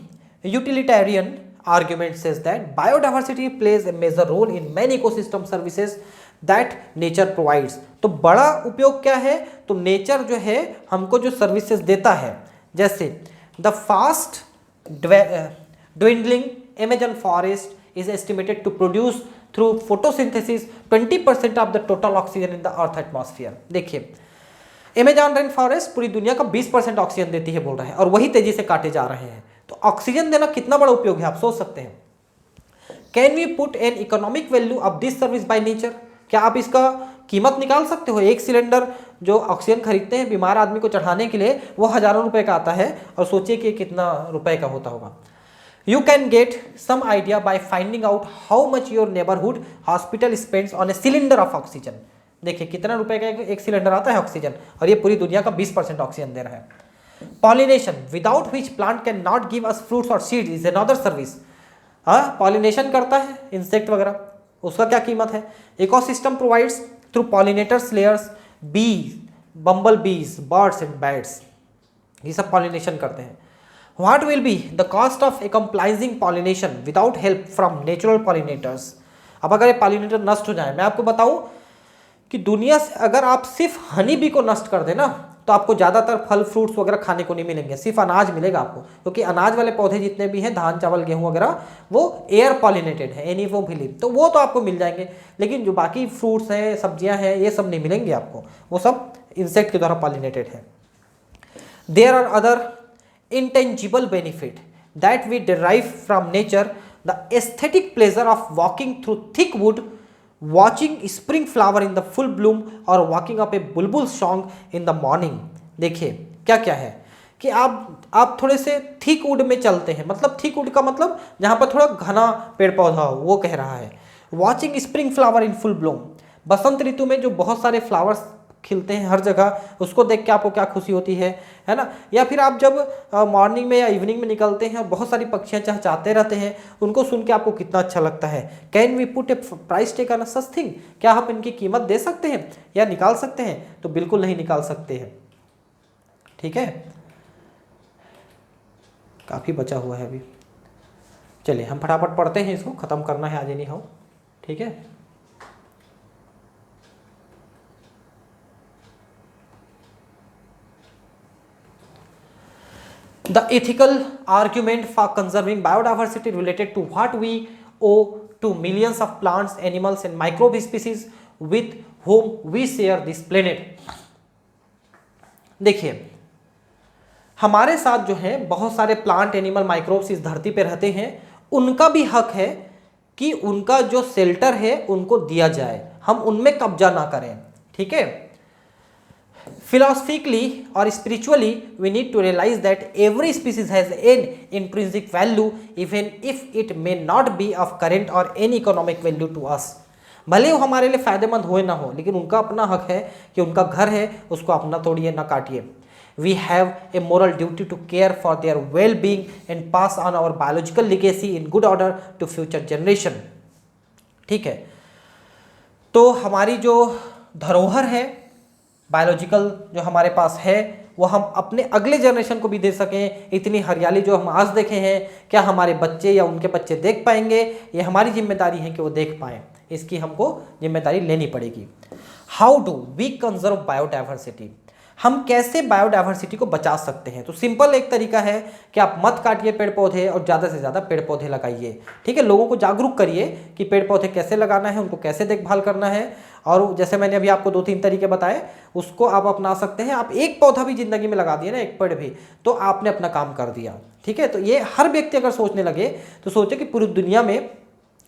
utilitarian argument says that biodiversity plays a major role in many ecosystem services that nature provides. तो बड़ा उपयोग क्या है, तो नेचर जो है हमको जो सर्विसेज देता है, जैसे the fast dwindling Amazon forest is estimated to produce through photosynthesis 20% of the total oxygen in the earth atmosphere. देखिए अमेज़न रेन फॉरेस्ट पूरी दुनिया का 20% ऑक्सीजन देती है बोल रहा है, और वही तेजी से काटे जा रहे हैं। तो ऑक्सीजन देना कितना बड़ा उपयोग है आप सोच सकते हैं। Can we put an economic value of this service by nature, क्या आप इसका कीमत निकाल सकते हो। एक सिलेंडर जो ऑक्सीजन खरीदते हैं बीमार आदमी को चढ़ाने के लिए वो हजारों रुपए का आता है, और सोचिए कि कितना रुपए का होता होगा। You can get some idea by finding out how much your neighbourhood hospital spends on a cylinder of oxygen. देखिए कितना रुपए का एक सिलेंडर आता है ऑक्सीजन, और ये पूरी दुनिया का 20% ऑक्सीजन दे रहा है। Pollination without which plant can not give us fruits और सीड्स इज अनदर सर्विस। हाँ, पॉलिनेशन करता है इंसेक्ट वगैरह, उसका क्या कीमत है। Ecosystem provides through pollinators layers बीज, बम्बल बीज, बर्ड्स एंड बैट्स, ये सब पॉलिनेशन करते हैं। What will be the cost of accomplishing pollination without help from natural pollinators. अब अगर ये पॉलिनेटर नष्ट हो जाए, मैं आपको बताऊं कि दुनिया से अगर आप सिर्फ हनी बी को नष्ट कर देना तो आपको ज़्यादातर फल फ्रूट्स वगैरह खाने को नहीं मिलेंगे, सिर्फ अनाज मिलेगा आपको, क्योंकि अनाज वाले पौधे जितने भी हैं, धान चावल गेहूं वगैरह, वो एयर पॉलिनेटेड है, एनीफोफिली, तो वो तो आपको मिल जाएंगे। लेकिन जो बाकी फ्रूट्स हैं, सब्जियां हैं, ये सब नहीं मिलेंगे आपको, वो सब इंसेक्ट के द्वारा पॉलिनेटेड है। There are other intangible benefit that we derive from nature, the aesthetic pleasure of walking through thick wood, watching spring flower in the full bloom और walking up a bulbul song in the morning. देखिए क्या क्या है कि आप थोड़े से thick would में चलते हैं, मतलब थिक वुड का मतलब जहाँ पर थोड़ा घना पेड़ पौधा हो, वो कह रहा है। Watching spring flower in full bloom, बसंत ऋतु में जो बहुत सारे फ्लावर्स खिलते हैं हर जगह, उसको देख के आपको क्या खुशी होती है ना। या फिर आप जब मॉर्निंग में या इवनिंग में निकलते हैं और बहुत सारी पक्षियां चहचहाते रहते हैं, उनको सुन के आपको कितना अच्छा लगता है। Can we put a price tag on such thing, क्या आप इनकी कीमत दे सकते हैं या निकाल सकते हैं, तो बिल्कुल नहीं निकाल सकते हैं। ठीक है, काफ़ी बचा हुआ है अभी, चलिए हम फटाफट पढ़ते हैं, इसको ख़त्म करना है आज नहीं हो। ठीक है, The ethical argument for conserving biodiversity related to what we owe to millions of plants, animals and microbe species with whom we share this planet. देखिए हमारे साथ जो है बहुत सारे प्लांट, एनिमल, माइक्रोब्स इस धरती पे रहते हैं, उनका भी हक है कि उनका जो शेल्टर है उनको दिया जाए, हम उनमें कब्जा ना करें। ठीक है, philosophically or spiritually we need to realize that every species has an intrinsic value even if it may not be of current or any economic value to us। भले वो हमारे लिए फायदेमंद हो ना हो, लेकिन उनका अपना हक है कि उनका घर है उसको अपना तोड़िए ना काटिए। We have a moral duty to care for their well-being and pass on our biological legacy in good order to future generation। ठीक है, तो हमारी जो धरोहर है बायोलॉजिकल जो हमारे पास है वो हम अपने अगले जनरेशन को भी दे सकें। इतनी हरियाली जो हम आज देखे हैं, क्या हमारे बच्चे या उनके बच्चे देख पाएंगे? ये हमारी जिम्मेदारी है कि वो देख पाएँ, इसकी हमको जिम्मेदारी लेनी पड़ेगी। How do we conserve biodiversity? हम कैसे बायोडाइवर्सिटी को बचा सकते हैं? तो सिंपल एक तरीका है कि आप मत काटिए पेड़ पौधे और ज़्यादा से ज़्यादा पेड़ पौधे लगाइए। ठीक है, लोगों को जागरूक करिए कि पेड़ पौधे कैसे लगाना है, उनको कैसे देखभाल करना है। और जैसे मैंने अभी आपको 2-3 तरीके बताए, उसको आप अपना सकते हैं। आप एक पौधा भी जिंदगी में लगा दिए ना, एक पेड़ भी, तो आपने अपना काम कर दिया। ठीक है, तो ये हर व्यक्ति अगर सोचने लगे तो सोचे कि पूरी दुनिया में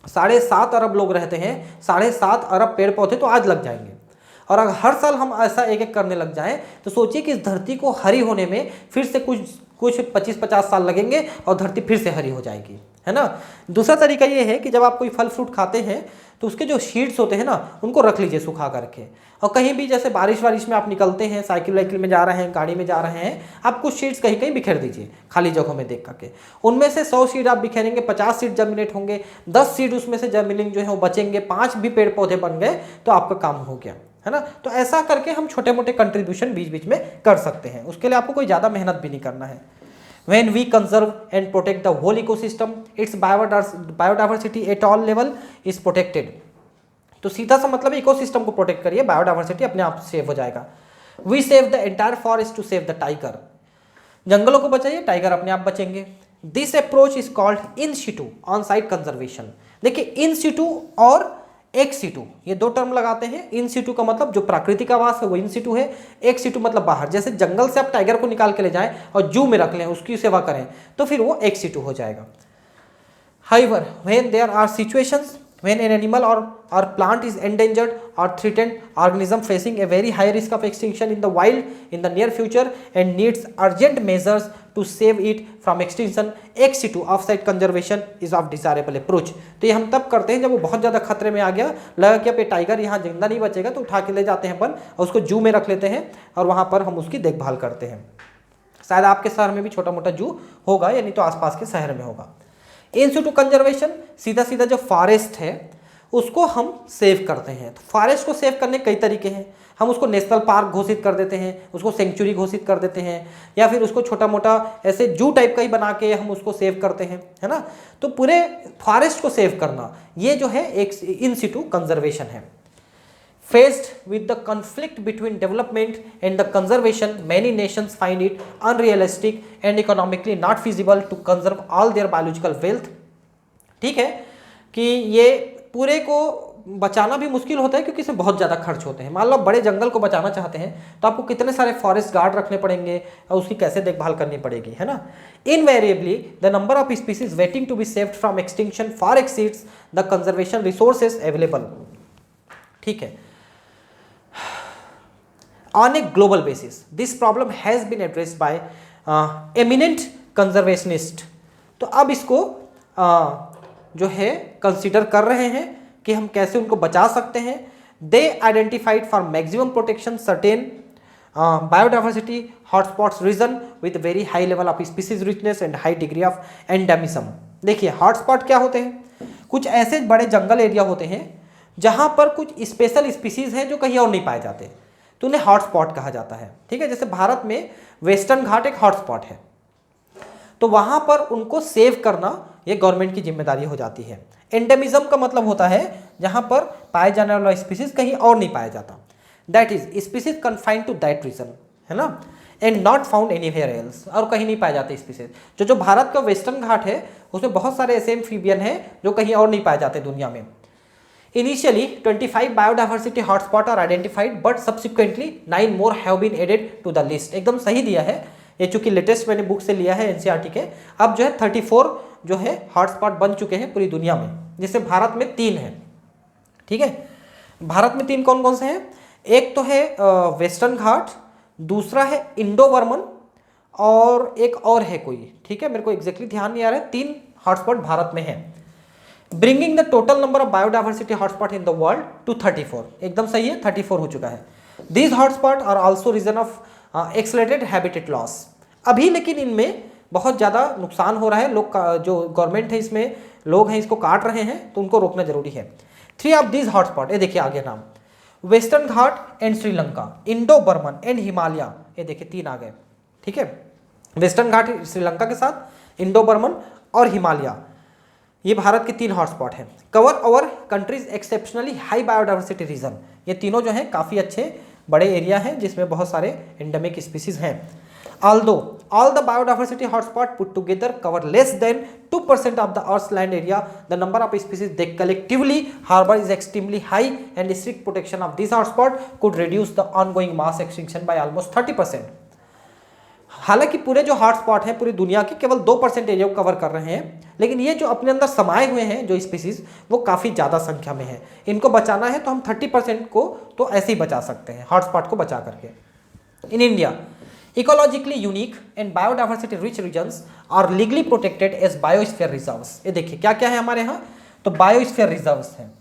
7.5 अरब लोग रहते हैं, 7.5 अरब पेड़ पौधे तो आज लग जाएंगे। और अगर हर साल हम ऐसा एक एक करने लग जाएं तो सोचिए कि इस धरती को हरी होने में फिर से कुछ 25-50 साल लगेंगे और धरती फिर से हरी हो जाएगी, है ना। दूसरा तरीका ये है कि जब आप कोई फल फ्रूट खाते हैं तो उसके जो सीड्स होते हैं ना, उनको रख लीजिए सुखा करके। और कहीं भी जैसे बारिश में आप निकलते हैं, साइकिल वाइकिल में जा रहे हैं, गाड़ी में जा रहे हैं, आप कुछ सीड्स कहीं कहीं बिखेर दीजिए खाली जगहों में देख करके। उनमें से 100 सीड आप बिखेरेंगे, 50 सीड जर्मिनेट होंगे, 10 सीड उसमें से जर्मिनिंग जो है वो बचेंगे, 5 भी पेड़ पौधे बन गए तो आपका काम हो गया, है ना। तो ऐसा करके हम छोटे मोटे कंट्रीब्यूशन बीच बीच में कर सकते हैं। उसके लिए आपको कोई ज़्यादा मेहनत भी नहीं करना है। When we conserve and protect the whole ecosystem, its biodiversity at all level is protected. तो सीधा सा मतलब इकोसिस्टम को प्रोटेक्ट करिए, बायोडाइवर्सिटी अपने आप सेव हो जाएगा। We save the entire forest to save the tiger. जंगलों को बचाइए, टाइगर अपने आप बचेंगे। This approach is called in situ on-site conservation. देखिए, in situ और एक्स सीटू, ये 2 टर्म लगाते हैं। इन सीटू का मतलब जो प्राकृतिक आवास है वो इन सीटू है, एक्स सीटू मतलब बाहर। जैसे जंगल से आप टाइगर को निकाल के ले जाएं और जू में रख लें, उसकी सेवा करें, तो फिर वो एक्स सीटू हो जाएगा। However, when there are situations when an animal or plant is endangered or threatened organism facing a very high risk of extinction in the wild in the near future and needs urgent measures to save it from extinction, ex situ offsite conservation is of desirable approach. तो ये हम तब करते हैं जब वो बहुत ज़्यादा खतरे में आ गया, लगा कि अब ये टाइगर यहाँ जिंदा नहीं बचेगा, तो उठा के ले जाते हैं अपन और उसको जू में रख लेते हैं और वहाँ पर हम उसकी देखभाल करते हैं। शायद आपके शहर में भी छोटा मोटा जू होगा, या नहीं तो आसपास के शहर में होगा। इन सिटू कंजर्वेशन, सीधा सीधा जो फॉरेस्ट है उसको हम सेव करते हैं। तो फॉरेस्ट को सेव करने के कई तरीके हैं। हम उसको नेशनल पार्क घोषित कर देते हैं, उसको सेंचुरी घोषित कर देते हैं, या फिर उसको छोटा मोटा ऐसे जू टाइप का ही बना के हम उसको सेव करते हैं, है ना। तो पूरे फॉरेस्ट को सेव करना, ये जो है एक इन सिटू कंजर्वेशन है। Faced with the conflict between development and the conservation, many nations find it unrealistic and economically not feasible to conserve all their biological wealth. ठीक है कि ये पूरे को बचाना भी मुश्किल होता है क्योंकि इसमें बहुत ज़्यादा खर्च होते हैं। मान लो बड़े जंगल को बचाना चाहते हैं तो आपको कितने सारे फॉरेस्ट गार्ड रखने पड़ेंगे और उसकी कैसे देखभाल करनी पड़ेगी, है ना। Invariably the number of species waiting to be saved from extinction far exceeds the conservation resources available. ठीक है, on a global basis this problem has been addressed by eminent conservationists. तो अब इसको जो है कंसीडर कर रहे हैं कि हम कैसे उनको बचा सकते हैं। they identified for maximum protection certain biodiversity hotspots region with very high level of species richness and high degree of endemism. देखिए, हॉटस्पॉट क्या होते हैं? कुछ ऐसे बड़े जंगल एरिया होते हैं जहां पर कुछ स्पेशल स्पीसीज हैं जो कहीं और नहीं पाए जाते, तो उन्हें हॉटस्पॉट कहा जाता है। ठीक है, जैसे भारत में वेस्टर्न घाट एक हॉटस्पॉट है, तो वहां पर उनको सेव करना ये गवर्नमेंट की जिम्मेदारी हो जाती है। एंडेमिज्म का मतलब होता है जहां पर पाए जाने वाला स्पीसीज कहीं और नहीं पाया जाता, that is species confined to that region, है ना, and not found anywhere else, और कहीं नहीं पाए जाते स्पीसीज। जो भारत का वेस्टर्न घाट है उसमें बहुत सारे ऐसे एम्फीबियन हैं जो कहीं और नहीं पाए जाते दुनिया में। Initially, 25 biodiversity hotspots are identified, but subsequently 9 more have been added to the list. एकदम सही दिया है ये, चूंकि लेटेस्ट मैंने बुक से लिया है एनसीईआरटी के। अब जो है 34 जो है हॉटस्पॉट बन चुके हैं पूरी दुनिया में, जिससे भारत में 3 है। ठीक है, भारत में 3 कौन कौन से हैं? एक तो है वेस्टर्न घाट, दूसरा है इंडो बर्मन, और एक और है कोई, ठीक है, मेरे को एग्जैक्टली ध्यान नहीं आ रहा है। 3 हॉटस्पॉट भारत में है, bringing the total number of biodiversity hotspot in the world to 34। एकदम सही है, 34 हो चुका है। These hotspot are also region of accelerated habitat loss. अभी लेकिन इनमें बहुत ज़्यादा नुकसान हो रहा है, लोग जो गवर्नमेंट है इसमें लोग हैं इसको काट रहे हैं, तो उनको रोकना जरूरी है। 3 ऑफ दीज हॉटस्पॉट, ये देखिए आगे नाम, Western Ghat and Sri Lanka, Indo Burma and Himalaya ये देखिए 3 आ गए, ठीक है। वेस्टर्न घाट श्रीलंका के साथ, इंडो बर्मन और हिमालय, ये भारत के 3 हॉटस्पॉट हैं। Cover over countries exceptionally high biodiversity region, ये तीनों जो हैं काफ़ी अच्छे बड़े एरिया हैं जिसमें बहुत सारे एंडेमिक स्पीसीज हैं। Although all the biodiversity hotspot put together cover less than 2% of the Earth's land area, the number of species they collectively harbor is extremely high, and strict protection of this hotspot could reduce the ongoing mass extinction by almost 30%. हालांकि पूरे जो hotspot हैं पूरी दुनिया के केवल 2% area को cover कर रहे हैं, लेकिन ये जो अपने अंदर समाये हुए हैं जो स्पीसीज वो काफ़ी ज़्यादा संख्या में है। इनको बचाना है तो हम 30% को तो ऐसे ही बचा सकते हैं हॉटस्पॉट को बचा करके। In India ecologically unique and biodiversity rich regions are legally protected as biosphere reserves. ये देखिए क्या क्या है हमारे यहाँ, तो बायोस्फीयर रिजर्व्स हैं,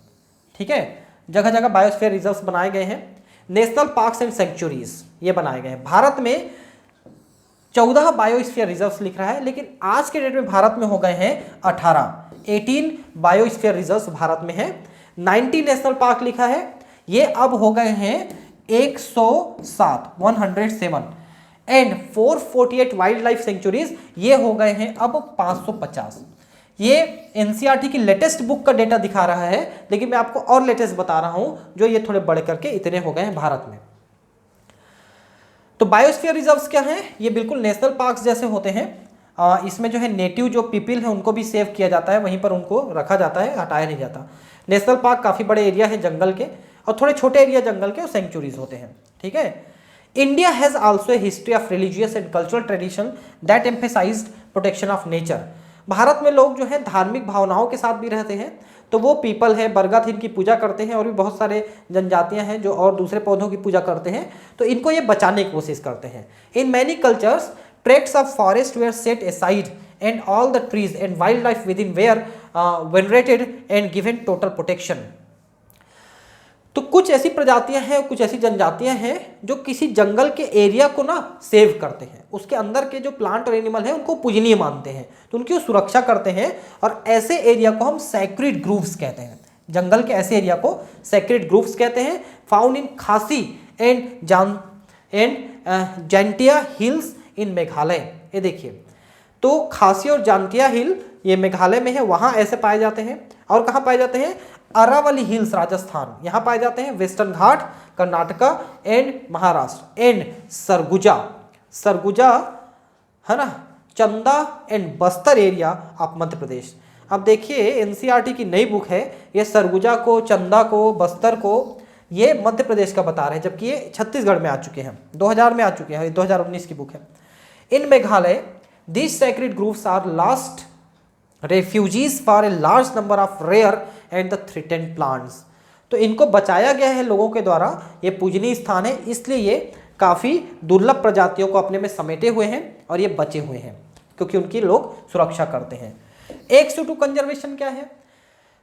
ठीक है। जगह जगह बायोस्फीयर रिजर्व्स बनाए गए हैं। नेशनल पार्क्स एंड सेंचुरीज ये बनाए गए हैं। भारत में 14 बायोस्फीयर रिजर्व्स लिख रहा है, लेकिन आज के डेट में भारत में हो गए हैं 18 बायोस्फीयर रिजर्व्स भारत में है। 90 नेशनल पार्क लिखा है, ये अब हो गए हैं 107 एंड 448 वाइल्ड लाइफ सेंचुरीज ये हो गए हैं अब 550। ये एनसीईआरटी की लेटेस्ट बुक का डेटा दिखा रहा है, लेकिन मैं आपको और लेटेस्ट बता रहा हूं जो ये थोड़े बड़े करके इतने हो गए हैं भारत में। तो बायोस्फीयर रिजर्व्स क्या हैं, ये बिल्कुल नेशनल पार्क्स जैसे होते हैं। इसमें जो है नेटिव जो पीपल है उनको भी सेव किया जाता है, वहीं पर उनको रखा जाता है, हटाया नहीं जाता। नेशनल पार्क काफ़ी बड़े एरिया है जंगल के, और थोड़े छोटे एरिया जंगल के और सेंचुरीज होते हैं, ठीक है। India has also a history of religious and cultural tradition that emphasised protection of nature. Bharat में लोग जो है धार्मिक भावनाओं के साथ भी रहते हैं, तो वो पीपल है, बरगद इनकी पूजा करते हैं, और भी बहुत सारे जनजातियां हैं जो और दूसरे पौधों की पूजा करते हैं, तो इनको ये बचाने की कोशिश करते हैं। In many cultures tracts of forest were set aside and all the trees and wild life within were venerated and given total protection. तो कुछ ऐसी प्रजातियां हैं, कुछ ऐसी जनजातियां हैं जो किसी जंगल के एरिया को ना सेव करते हैं, उसके अंदर के जो प्लांट और एनिमल हैं उनको पूजनीय मानते हैं, तो उनकी सुरक्षा करते हैं, और ऐसे एरिया को हम सैक्रेड ग्रूव्स कहते हैं। जंगल के ऐसे एरिया को सैक्रेड ग्रूव्स कहते हैं। फाउंड इन खासी एंड जैंटिया हिल्स इन मेघालय। ये देखिए, तो खासी और जांटिया हिल ये मेघालय में है, वहाँ ऐसे पाए जाते हैं। और कहाँ पाए जाते हैं, अरावली हिल्स राजस्थान, यहाँ पाए जाते हैं। Western Ghat Karnataka and Maharashtra and Surguja है ना, चंदा and Bastar area of Madhya Pradesh. अब देखिए एनसीईआरटी की नई बुक है, ये सरगुजा को, चंदा को, बस्तर को ये मध्य प्रदेश का बता रहे हैं, जबकि ये छत्तीसगढ़ में आ चुके हैं, 2000 में आ चुके हैं, 2019 की बुक है। इन Meghalaya these sacred groves are last refugees for a large number of rare and the threatened plants। तो इनको बचाया गया है लोगों के द्वारा, ये पूजनीय स्थान है, इसलिए ये काफ़ी दुर्लभ प्रजातियों को अपने में समेटे हुए हैं और ये बचे हुए हैं क्योंकि उनकी लोग सुरक्षा करते हैं। एक्स-टू कंजर्वेशन क्या है,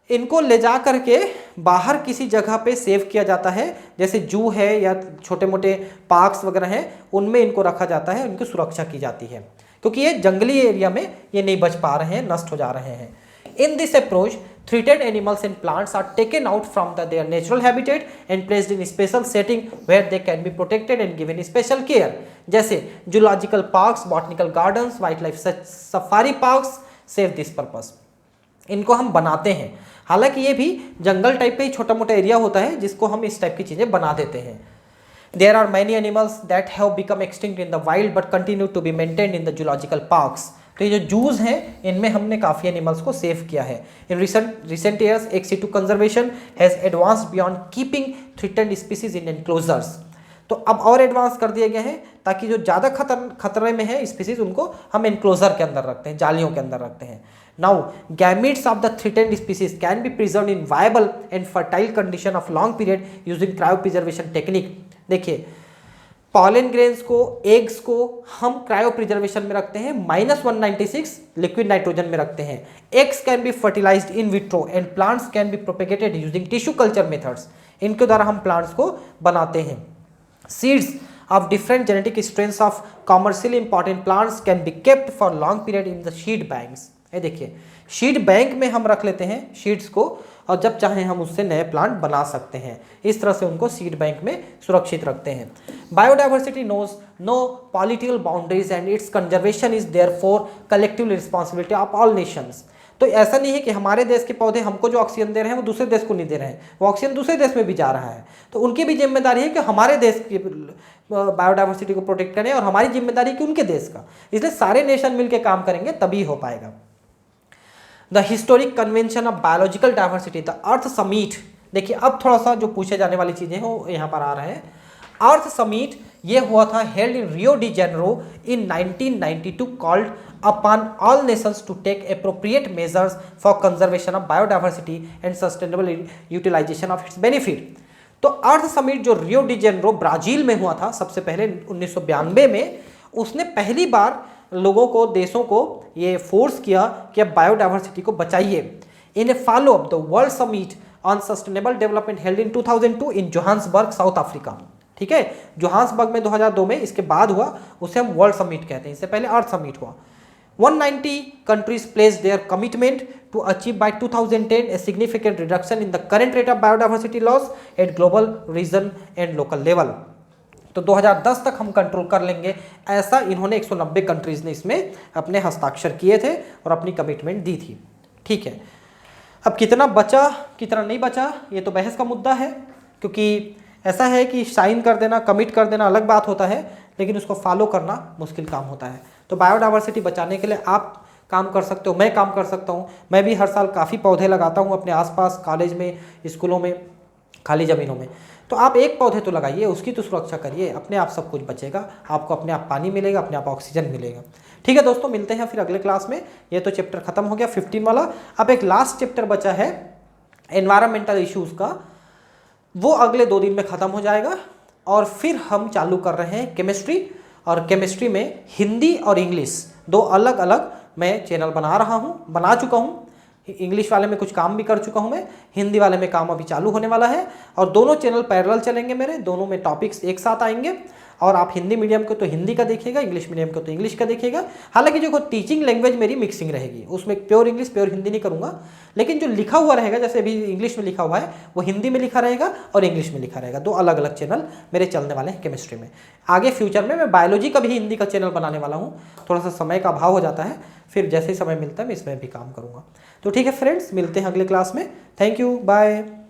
इनको ले जा करके बाहर किसी जगह पे सेव किया जाता है, जैसे जू है या छोटे मोटे पार्क्स वगैरह हैं, उनमें इनको रखा जाता है, उनकी सुरक्षा की जाती है, क्योंकि ये जंगली एरिया में ये नहीं बच पा रहे हैं, नष्ट हो जा रहे हैं। In this approach threatened animals and plants are taken out from their natural habitat and placed in special setting where they can be protected and given special care, जैसे zoological parks, botanical gardens, wild life safari parks serve this purpose. इनको हम बनाते हैं, हालांकि ये भी जंगल type का ही छोटा मोटा एरिया होता है जिसको हम इस टाइप की चीज़ें बना देते हैं। There are many animals that have become extinct in the wild but continue to be maintained in the zoological parks। तो ये जो जूज हैं इनमें हमने काफ़ी एनिमल्स को सेव किया है। In recent years, ex-situ conservation has advanced beyond keeping threatened species in enclosures। तो अब और एडवांस कर दिए गए हैं ताकि जो ज़्यादा खतरे में है स्पीसीज उनको हम एनक्लोजर के अंदर रखते हैं, जालियों के अंदर रखते हैं। Now, gametes of the threatened species can be preserved in viable and fertile condition of long period using cryopreservation technique। देखिए पॉलन ग्रेन्स को, एग्स को हम क्रायो प्रिजर्वेशन में रखते हैं, -196 लिक्विड नाइट्रोजन में रखते हैं। Eggs can be fertilised in vitro and plants can be propagated using tissue culture methods. इनके द्वारा हम प्लांट्स को बनाते हैं। Seeds of different genetic strains of commercially important plants can be kept for long period in the seed banks। ये देखिए seed bank में हम रख लेते हैं सीड्स को, और जब चाहें हम उससे नए प्लांट बना सकते हैं। इस तरह से उनको सीड बैंक में सुरक्षित रखते हैं। Biodiversity knows no political boundaries and its conservation is therefore collective responsibility of all nations. तो ऐसा नहीं है कि हमारे देश के पौधे हमको जो ऑक्सीजन दे रहे हैं वो दूसरे देश को नहीं दे रहे हैं, वो ऑक्सीजन दूसरे देश में भी जा रहा है। तो उनकी भी जिम्मेदारी है कि हमारे देश की बायोडाइवर्सिटी को प्रोटेक्ट करें, और हमारी जिम्मेदारी कि उनके देश का। इसलिए सारे नेशन मिलकर काम करेंगे तभी हो पाएगा। The historic convention of biological diversity, the earth summit. देखिए अब थोड़ा सा जो पूछे जाने वाली चीजें हैं वो यहाँ पर आ रहे हैं। अर्थ समिट ये हुआ था held in Rio de Janeiro in 1992, called upon all nations to take appropriate measures for conservation of biodiversity and sustainable utilization of its benefit। तो अर्थ समिट जो रियो डी जेनेरो ब्राजील में हुआ था सबसे पहले 1992 में, उसने पहली बार लोगों को, देशों को ये फोर्स किया कि अब बायोडाइवर्सिटी को बचाइए। In a follow up the world summit on sustainable development held in 2002 in Johannesburg, South Africa. ठीक है, जोहान्सबर्ग में 2002 में, इसके बाद हुआ उसे हम वर्ल्ड समिट कहते हैं, इससे पहले अर्थ समिट हुआ। 190 countries pledged their commitment to achieve by 2010 a significant reduction in the current rate of biodiversity loss at global, region and local level। तो 2010 तक हम कंट्रोल कर लेंगे, ऐसा इन्होंने 190 कंट्रीज ने इसमें अपने हस्ताक्षर किए थे और अपनी कमिटमेंट दी थी। ठीक है, अब कितना बचा कितना नहीं बचा ये तो बहस का मुद्दा है, क्योंकि ऐसा है कि साइन कर देना, कमिट कर देना अलग बात होता है, लेकिन उसको फॉलो करना मुश्किल काम होता है। तो बायोडाइवर्सिटी बचाने के लिए आप काम कर सकते हो, मैं काम कर सकता हूँ। मैं भी हर साल काफ़ी पौधे लगाता हूँ अपने आसपास, कॉलेज में, स्कूलों में, खाली ज़मीनों में। तो आप एक पौधे तो लगाइए, उसकी तो सुरक्षा करिए, अपने आप सब कुछ बचेगा, आपको अपने आप पानी मिलेगा, अपने आप ऑक्सीजन मिलेगा। ठीक है दोस्तों, मिलते हैं फिर अगले क्लास में। ये तो चैप्टर खत्म हो गया 15 वाला। अब एक लास्ट चैप्टर बचा है एनवायरमेंटल इश्यूज़ का, वो अगले 2 दिन में ख़त्म हो जाएगा। और फिर हम चालू कर रहे हैं केमिस्ट्री, और केमिस्ट्री में हिंदी और इंग्लिश 2 अलग अलग मैं चैनल बना चुका हूँ। इंग्लिश वाले में कुछ काम भी कर चुका हूँ मैं, हिंदी वाले में काम अभी चालू होने वाला है, और दोनों चैनल पैरेलल चलेंगे मेरे, दोनों में टॉपिक्स एक साथ आएंगे। और आप हिंदी मीडियम को तो हिंदी का देखिएगा, इंग्लिश मीडियम को तो इंग्लिश का देखिएगा। हालांकि जो टीचिंग लैंग्वेज मेरी मिक्सिंग रहेगी, उसमें प्योर इंग्लिश प्योर हिंदी नहीं करूँगा, लेकिन जो लिखा हुआ रहेगा, जैसे अभी इंग्लिश में लिखा हुआ है वो हिंदी में लिखा रहेगा और इंग्लिश में लिखा रहेगा। 2 अलग अलग चैनल मेरे चलने वाले हैं केमिस्ट्री में। आगे फ्यूचर में मैं बायोलॉजी का भी हिंदी का चैनल बनाने वाला हूँ, थोड़ा सा समय का अभाव हो जाता है, फिर जैसे ही समय मिलता है मैं इसमें भी काम करूँगा। तो ठीक है फ्रेंड्स, मिलते हैं अगले क्लास में। Thank you, bye.